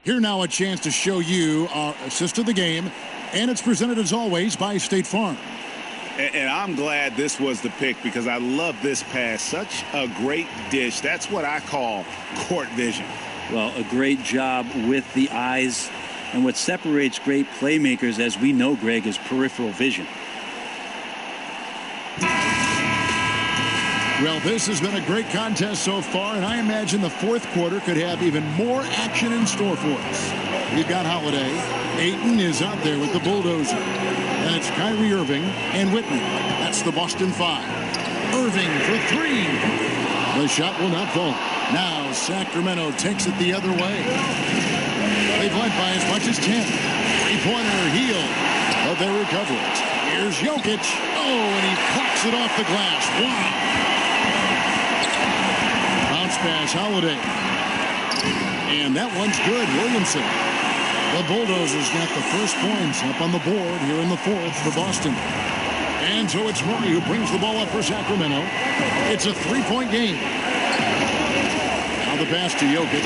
Speaker 5: Here now a chance to show you our assist of the game, and it's presented as always by State Farm.
Speaker 6: And I'm glad this was the pick because I love this pass. Such a great dish. That's what I call court vision.
Speaker 7: Well, a great job with the eyes. And what separates great playmakers, as we know, Greg, is peripheral vision.
Speaker 5: Well, this has been a great contest so far, and I imagine the fourth quarter could have even more action in store for us. We've got Holiday. Ayton is out there with the bulldozer. And it's Kyrie Irving and Whitney. That's the Boston 5. Irving for 3. The shot will not fall. Now Sacramento takes it the other way. They've led by as much as 10. Three-pointer Hield, but they recover it. Here's Jokic. Oh, and he pops it off the glass. Wow. against Holiday. And that one's good. Williamson. The Bulldozers got the first points up on the board here in the fourth for Boston. And so it's Murray who brings the ball up for Sacramento. It's a three-point game. Now the pass to Jokic.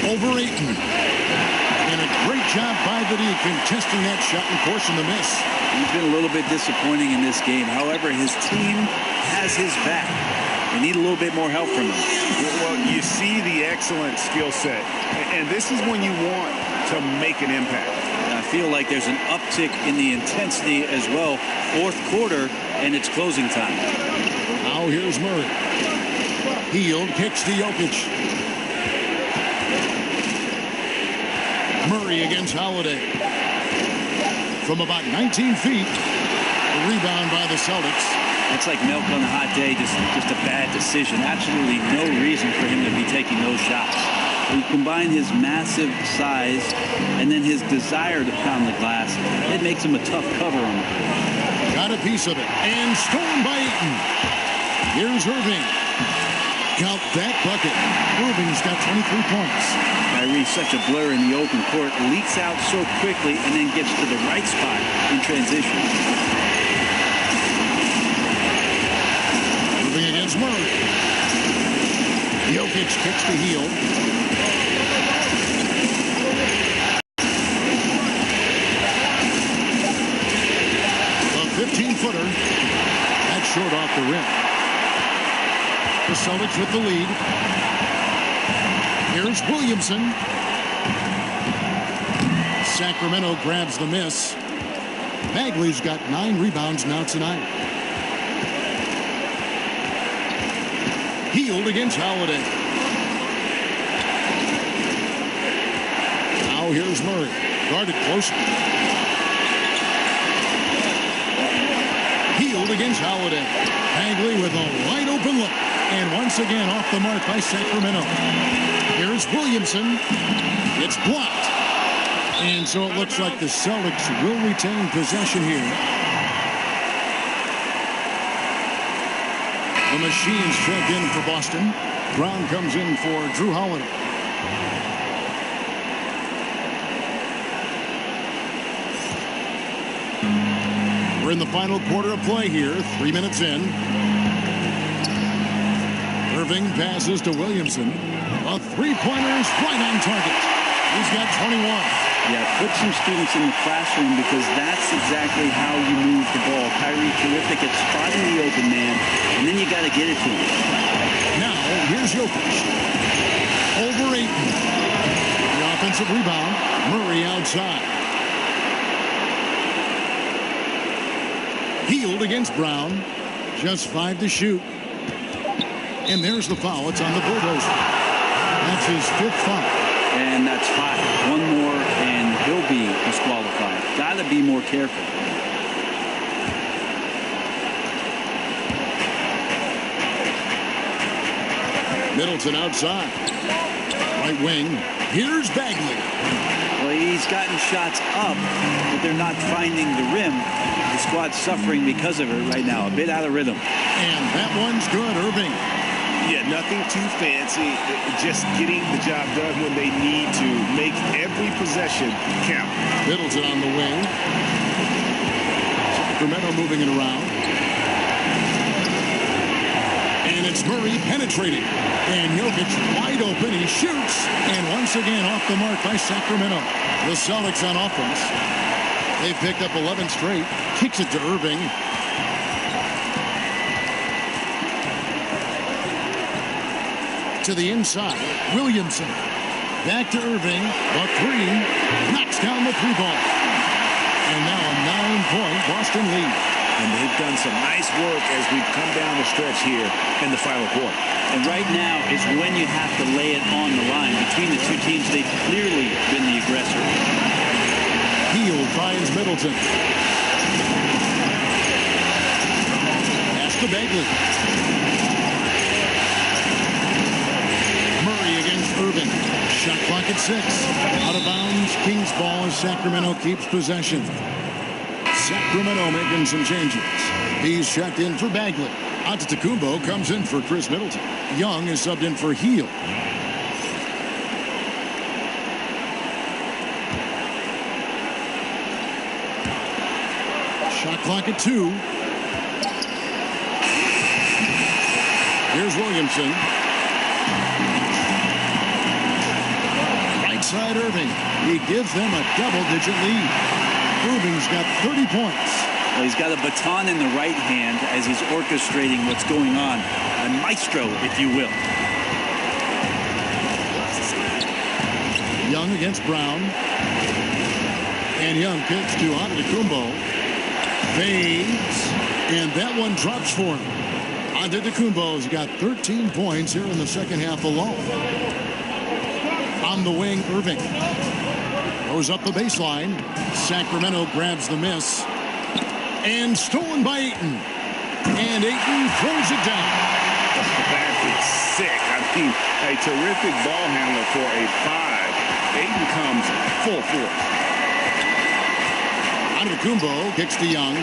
Speaker 5: Over Ayton. And a great job by the D contesting that shot and forcing the miss.
Speaker 7: He's been a little bit disappointing in this game. However, his team has his back. They need a little bit more help from him.
Speaker 6: Well, you see the excellent skill set, and this is when you want to make an impact.
Speaker 7: I feel like there's an uptick in the intensity as well. Fourth quarter, and it's closing time.
Speaker 5: Now here's Murray. Hield kicks to Jokic. Murray against Holiday. From about 19 feet, a rebound by the Celtics.
Speaker 7: It's like milk on a hot day, just a bad decision. Absolutely no reason for him to be taking those shots. You combine his massive size and then his desire to pound the glass, it makes him a tough cover on him.
Speaker 5: Got a piece of it, and stolen by Ayton. Here's Irving. Count that bucket. Irving's got 23 points.
Speaker 7: Kyrie's such a blur in the open court, leaks out so quickly and then gets to the right spot in transition.
Speaker 5: Against Murray. Jokic kicks to Hield. A 15-footer. That's short off the rim. The Celtics with the lead. Here's Williamson. Sacramento grabs the miss. Bagley's got 9 rebounds now tonight. Hield against Holiday. Now here's Murray. Guarded closely. Hield against Holiday. Bagley with a wide open look. And once again off the mark by Sacramento. Here's Williamson. It's blocked. And so it looks like the Celtics will retain possession here. The Machines check in for Boston. Brown comes in for Drew Holiday. We're in the final quarter of play here. 3 minutes in. Irving passes to Williamson. A three-pointer is right on target. He's got 21.
Speaker 7: Yeah, put some students in the classroom because that's exactly how you move the ball. Kyrie terrific at spotting the open man, and then you got to get it to him.
Speaker 5: Now, here's Jokic. Over Ayton. The offensive rebound. Murray outside. Hield against Brown. Just 5 to shoot. And there's the foul. It's on the Bulldozer. That's his 5th foul.
Speaker 7: And that's 5. One more, and he'll be disqualified. Got to be more careful.
Speaker 5: Middleton outside. Right wing. Here's Bagley.
Speaker 7: Well, he's gotten shots up, but they're not finding the rim. The squad's suffering because of it right now. A bit out of rhythm.
Speaker 5: And that one's good, Irving.
Speaker 6: Yeah, nothing too fancy. Just getting the job done when they need to. Make every possession count.
Speaker 5: Middleton on the wing. Sacramento moving it around. And it's Murray penetrating. And Jokic wide open. He shoots. And once again off the mark by Sacramento. The Celtics on offense. They've picked up 11 straight. Kicks it to Irving. To the inside. Williamson. Back to Irving. A 3. Knocks down the 3-ball. And now a 9-point Boston lead.
Speaker 6: And they've done some nice work as we've come down the stretch here in the final quarter.
Speaker 7: And right now is when you have to lay it on the line. Between the two teams, they've clearly been the aggressor.
Speaker 5: Hield finds Middleton. Pass to Bagley. Murray against Irving. Shot clock at 6. Out of bounds. Kings ball as Sacramento keeps possession. Sacramento making some changes. He's checked in for Bagley. Antetokounmpo comes in for Chris Middleton. Young is subbed in for Heel. Shot clock at 2. Here's Williamson. Right side Irving. He gives them a double-digit lead. Irving's got 30 points.
Speaker 7: Well, he's got a baton in the right hand as he's orchestrating what's going on. A maestro, if you will.
Speaker 5: Young against Brown. And Young kicks to Antetokounmpo. Fades. And that one drops for him. Antetokounmpo's got 13 points here in the second half alone. On the wing, Irving. Goes up the baseline. Sacramento grabs the miss. And stolen by Ayton. And Ayton throws it down.
Speaker 6: That is sick. I mean, a terrific ball handler for a 5. Ayton comes full force.
Speaker 5: Antetokounmpo kicks to Young.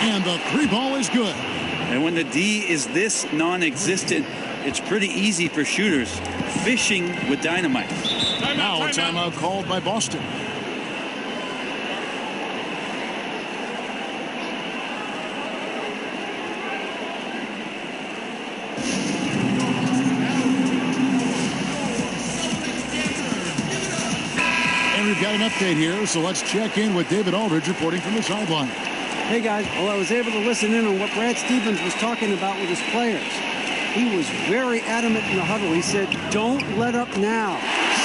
Speaker 5: And the 3-ball is good.
Speaker 7: And when the D is this non-existent, it's pretty easy for shooters. Fishing with dynamite.
Speaker 5: Now a timeout called by Boston. And we've got an update here, so let's check in with David Aldridge reporting from the sideline.
Speaker 8: Hey, guys. Well, I was able to listen in on what Brad Stevens was talking about with his players. He was very adamant in the huddle. He said, don't let up now.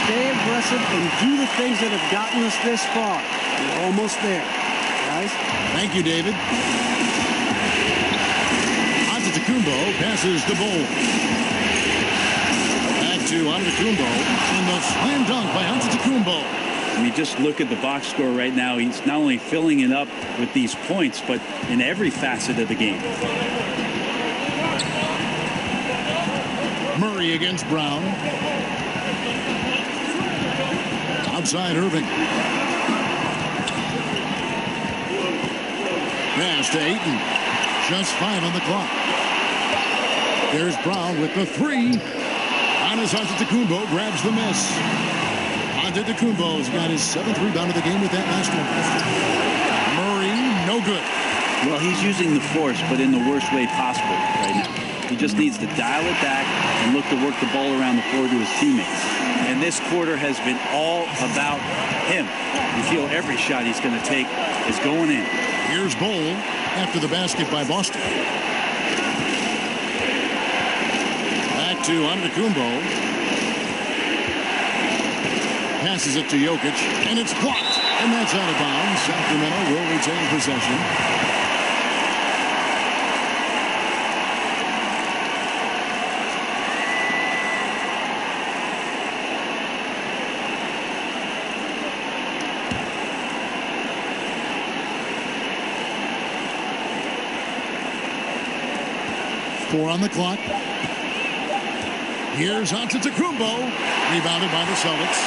Speaker 8: Stay aggressive and do the things that have gotten us this far. We're almost there, guys.
Speaker 5: Thank you, David. Antetokounmpo passes the ball. Back to Antetokounmpo. And the slam dunk by Antetokounmpo.
Speaker 7: I mean, just look at the box score right now. He's not only filling it up with these points, but in every facet of the game.
Speaker 5: Murray against Brown. Outside Irving. Pass to Ayton. Just 5 on the clock. There's Brown with the 3. Giannis Antetokounmpo grabs the miss. Antetokounmpo's got his 7th rebound of the game with that last one. Murray, no good.
Speaker 7: Well, he's using the force, but in the worst way possible right now. He just needs to dial it back and look to work the ball around the floor to his teammates. And this quarter has been all about him. You feel every shot he's going to take is going in.
Speaker 5: Here's Bol after the basket by Boston. Back to Antetokounmpo. Passes it to Jokic, and it's blocked. And that's out of bounds. Sacramento will retain possession. Four on the clock. Here's Antetokounmpo. Rebounded by the Celtics.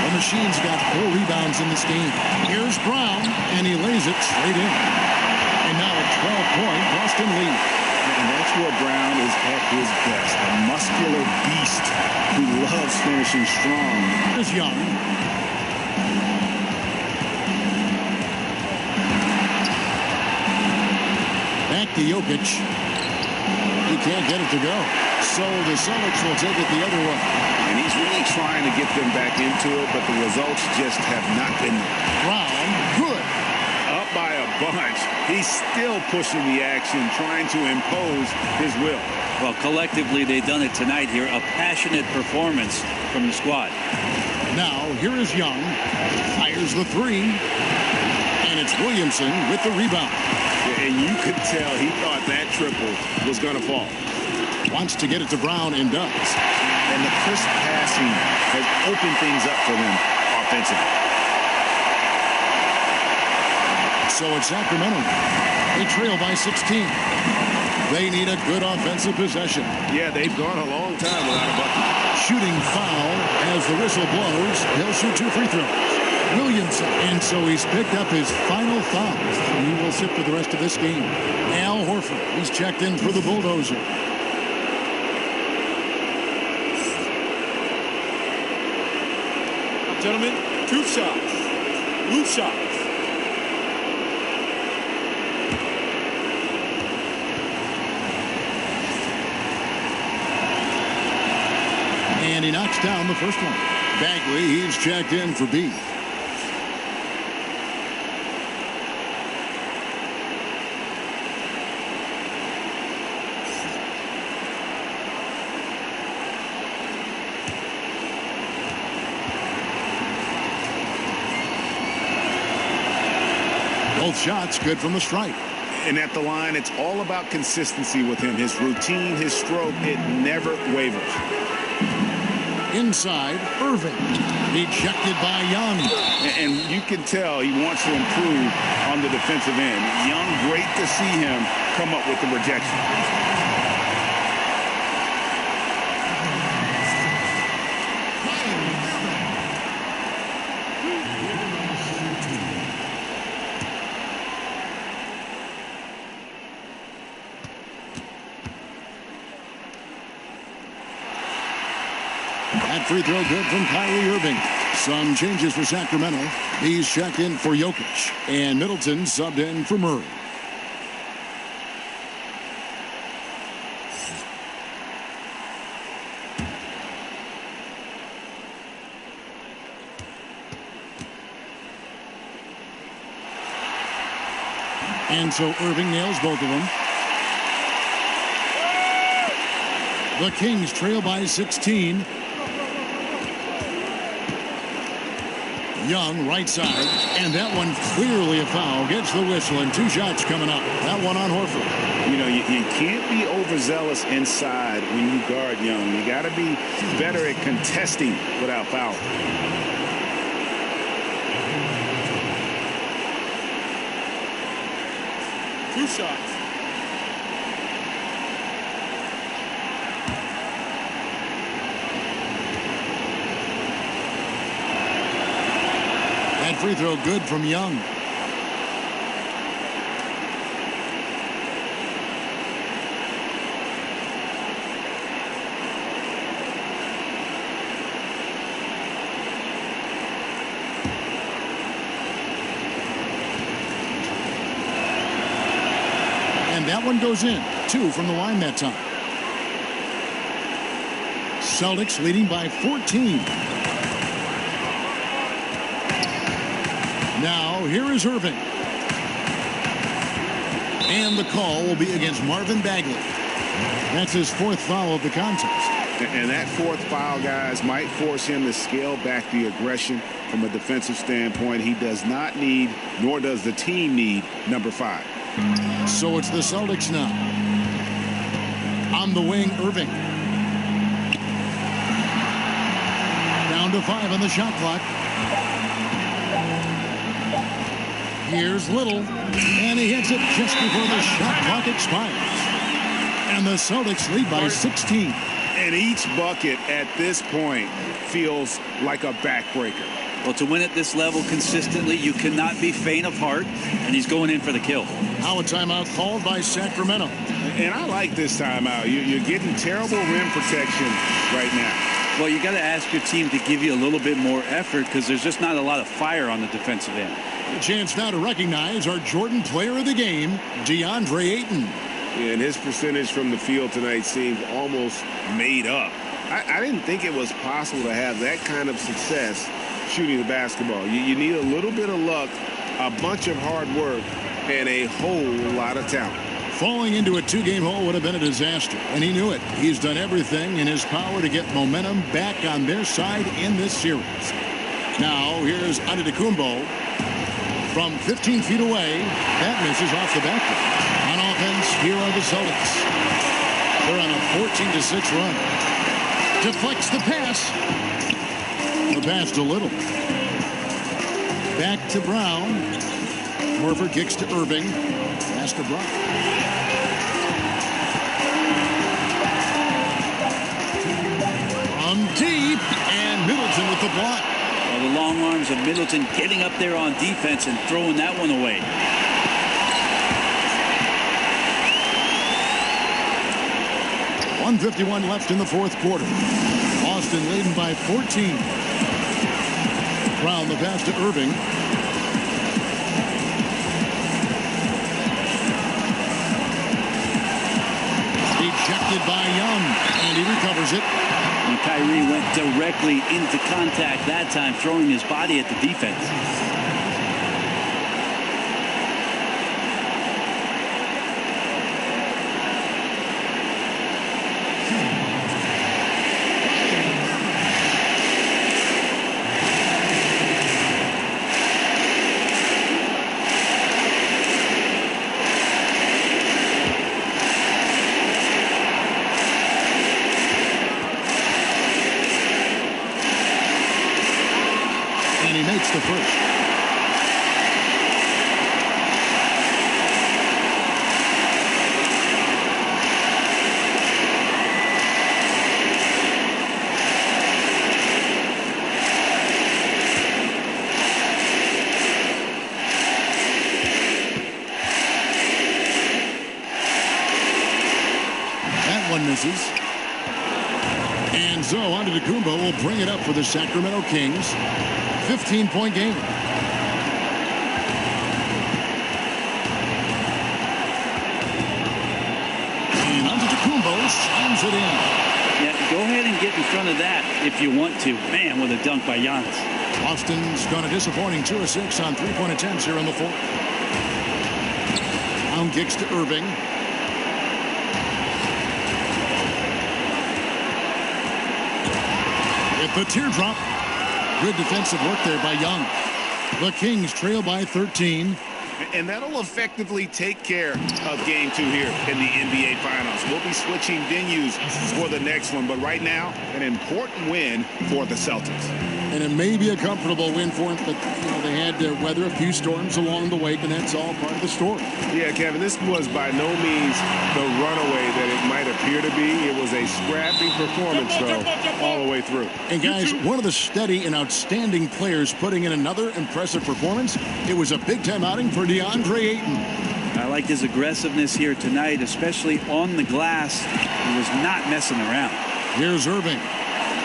Speaker 5: The Machine's got 4 rebounds in this game. Here's Brown, and he lays it straight in. And now a 12-point Boston lead.
Speaker 6: And that's where Brown is at his best. A muscular beast who loves finishing strong.
Speaker 5: Here's Young. Back to Jokic. He can't get it to go. So the Celtics will take it the other way.
Speaker 6: And he's really trying to get them back into it, but the results just have not been.
Speaker 5: Brown, good.
Speaker 6: Up by a bunch. He's still pushing the action, trying to impose his will.
Speaker 7: Well, collectively, they've done it tonight here. A passionate performance from the squad.
Speaker 5: Now, here is Young. Fires the 3. And it's Williamson with the rebound.
Speaker 6: And you could tell he thought that triple was going to fall.
Speaker 5: Wants to get it to Brown and does.
Speaker 6: And the crisp passing has opened things up for them offensively.
Speaker 5: So it's Sacramento. They trail by 16. They need a good offensive possession.
Speaker 6: Yeah, they've gone a long time without a bucket.
Speaker 5: Shooting foul as the whistle blows. He'll shoot 2 free throws. Williamson. And so he's picked up his final foul. And he will sit for the rest of this game. Al Horford, he's checked in for the Bulldozer.
Speaker 3: Gentlemen, 2 shots. Loose shots.
Speaker 5: And he knocks down the first one. Bagley, he's checked in for B. Both shots good from the stripe.
Speaker 6: And at the line, it's all about consistency with him. His routine, his stroke, it never wavers.
Speaker 5: Inside, Irving. Ejected by Young.
Speaker 6: And you can tell he wants to improve on the defensive end. Young, great to see him come up with the rejection.
Speaker 5: That free throw good from Kyrie Irving. Some changes for Sacramento. He's checked in for Jokic. And Middleton subbed in for Murray. And so Irving nails both of them. The Kings trail by 16. Young, right side, and that one clearly a foul. Gets the whistle, and 2 shots coming up. That one on Horford.
Speaker 6: You know, you can't be overzealous inside when you guard Young. You got to be better at contesting without foul.
Speaker 3: Two shots.
Speaker 5: That free throw good from Young. And that one goes in. 2 from the line that time. Celtics leading by 14. Now, here is Irving. And the call will be against Marvin Bagley. That's his 4th foul of the contest.
Speaker 6: And that 4th foul, guys, might force him to scale back the aggression from a defensive standpoint. He does not need, nor does the team need, number 5.
Speaker 5: So it's the Celtics now. On the wing, Irving. Down to 5 on the shot clock. Here's Little, and he hits it just before the shot clock expires. And the Celtics lead by 16.
Speaker 6: And each bucket at this point feels like a backbreaker.
Speaker 7: Well, to win at this level consistently, you cannot be faint of heart, and he's going in for the kill.
Speaker 5: Now a timeout called by Sacramento.
Speaker 6: And I like this timeout. You're getting terrible rim protection right now.
Speaker 7: Well, you got to ask your team to give you a little bit more effort because there's just not a lot of fire on the defensive end.
Speaker 5: A chance now to recognize our Jordan player of the game, DeAndre Ayton.
Speaker 6: Yeah, and his percentage from the field tonight seemed almost made up. I didn't think it was possible to have that kind of success shooting the basketball. You need a little bit of luck, a bunch of hard work, and a whole lot of talent.
Speaker 5: Falling into a 2-game hole would have been a disaster, and he knew it. He's done everything in his power to get momentum back on their side in this series. Now, here's Antetokounmpo from 15 feet away. That misses off the backboard. On offense, here are the Celtics. They're on a 14-6 run. Deflects the pass. The pass to Little. Back to Brown. Horford kicks to Irving. Pass to Brown. From deep, and Middleton with the block.
Speaker 7: Well, the long arms of Middleton getting up there on defense and throwing that one away.
Speaker 5: 1:51 left in the fourth quarter. Boston leading by 14. Brown the pass to Irving. Ejected by Young, and he recovers it.
Speaker 7: And Kyrie went directly into contact that time, throwing his body at the defense.
Speaker 5: The first. That one misses. And Zoe Antetokounmpo will bring it up for the Sacramento Kings. 15-point game. And Antetokounmpo slams it in.
Speaker 7: Yeah, go ahead and get in front of that if you want to. Man, with a dunk by Giannis.
Speaker 5: Boston's gone a disappointing 2 of 6 on three-point attempts here in the fourth. Brown kicks to Irving. With the teardrop. Good defensive work there by Young. The Kings trail by 13.
Speaker 6: And that'll effectively take care of game 2 here in the NBA Finals. We'll be switching venues for the next one, but right now, an important win for the Celtics.
Speaker 5: And it may be a comfortable win for them, but they had to weather a few storms along the way, and that's all part of the story.
Speaker 6: Yeah, Kevin, this was by no means the runaway that it might appear to be. It was a scrappy performance, though, all the way through.
Speaker 5: And guys, one of the steady and outstanding players putting in another impressive performance. It was a big-time outing for DeAndre Ayton.
Speaker 7: I liked his aggressiveness here tonight, especially on the glass. He was not messing around.
Speaker 5: Here's Irving.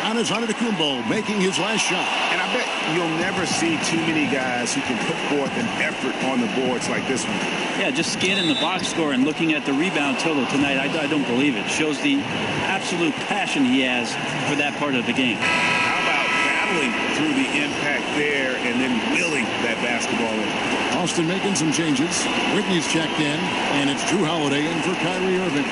Speaker 5: Antetokounmpo making his last shot.
Speaker 6: And I bet you'll never see too many guys who can put forth an effort on the boards like this one.
Speaker 7: Yeah, just scanning the box score and looking at the rebound total tonight, I don't believe it. Shows the absolute passion he has for that part of the game.
Speaker 6: How about battling through the impact there and then willing that basketball in?
Speaker 5: Austin making some changes. Whitney's checked in, and it's Drew Holiday in for Kyrie Irving.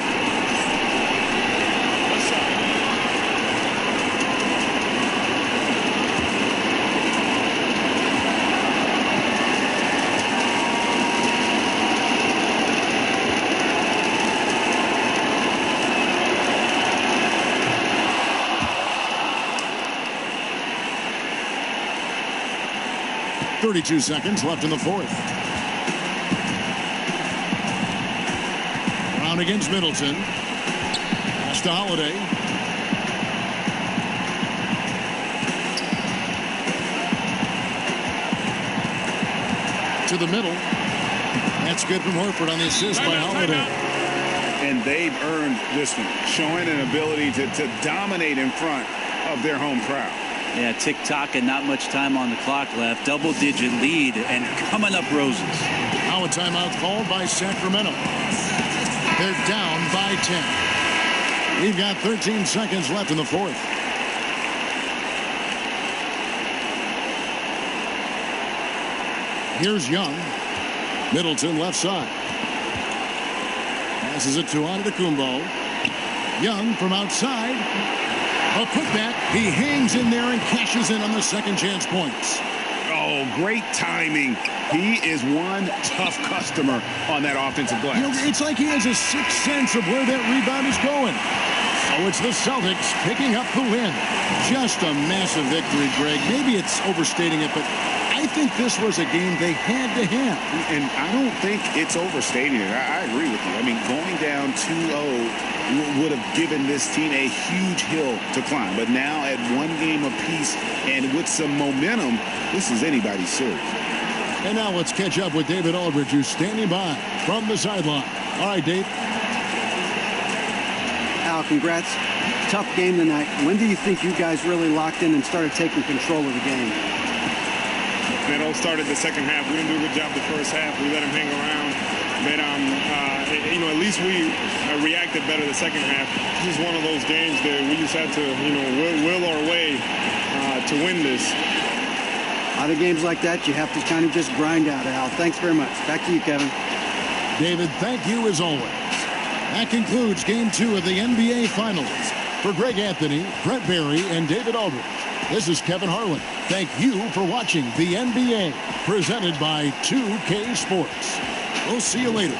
Speaker 5: 32 seconds left in the fourth. Brown against Middleton. Pass to Holiday. To the middle. That's good from Horford on the assist by Holiday.
Speaker 6: And they've earned this one, showing an ability to dominate in front of their home crowd.
Speaker 7: Yeah, tick-tock and not much time on the clock left. Double-digit lead and coming up roses.
Speaker 5: Now a timeout called by Sacramento. They're down by 10. We've got 13 seconds left in the fourth. Here's Young. Middleton left side. Passes it to Antetokounmpo. Young from outside. A putback. He hangs in there and cashes in on the second chance points.
Speaker 6: Oh, great timing. He is one tough customer on that offensive glass.
Speaker 5: It's like he has a sixth sense of where that rebound is going. So it's the Celtics picking up the win. Just a massive victory, Greg. Maybe it's overstating it, but I they think this was a game they had to have.
Speaker 6: And I don't think it's overstating it. I agree with you. I mean, going down 2-0 would have given this team a huge hill to climb. But now at one game apiece and with some momentum, this is anybody's series.
Speaker 5: And now let's catch up with David Aldridge, who's standing by from the sideline. All right, Dave.
Speaker 8: Al, congrats. Tough game tonight. When do you think you guys really locked in and started taking control of the game?
Speaker 12: That all started the second half. We didn't do a good job the first half. We let them hang around. But, at least we reacted better the second half. This is one of those games that we just had to, will our way to win this.
Speaker 8: A lot of games like that, you have to kind of just grind out, Al. Thanks very much. Back to you, Kevin.
Speaker 5: David, thank you as always. That concludes Game 2 of the NBA Finals. For Greg Anthony, Brent Barry, and David Aldridge, this is Kevin Harlan. Thank you for watching the NBA, presented by 2K Sports. We'll see you later.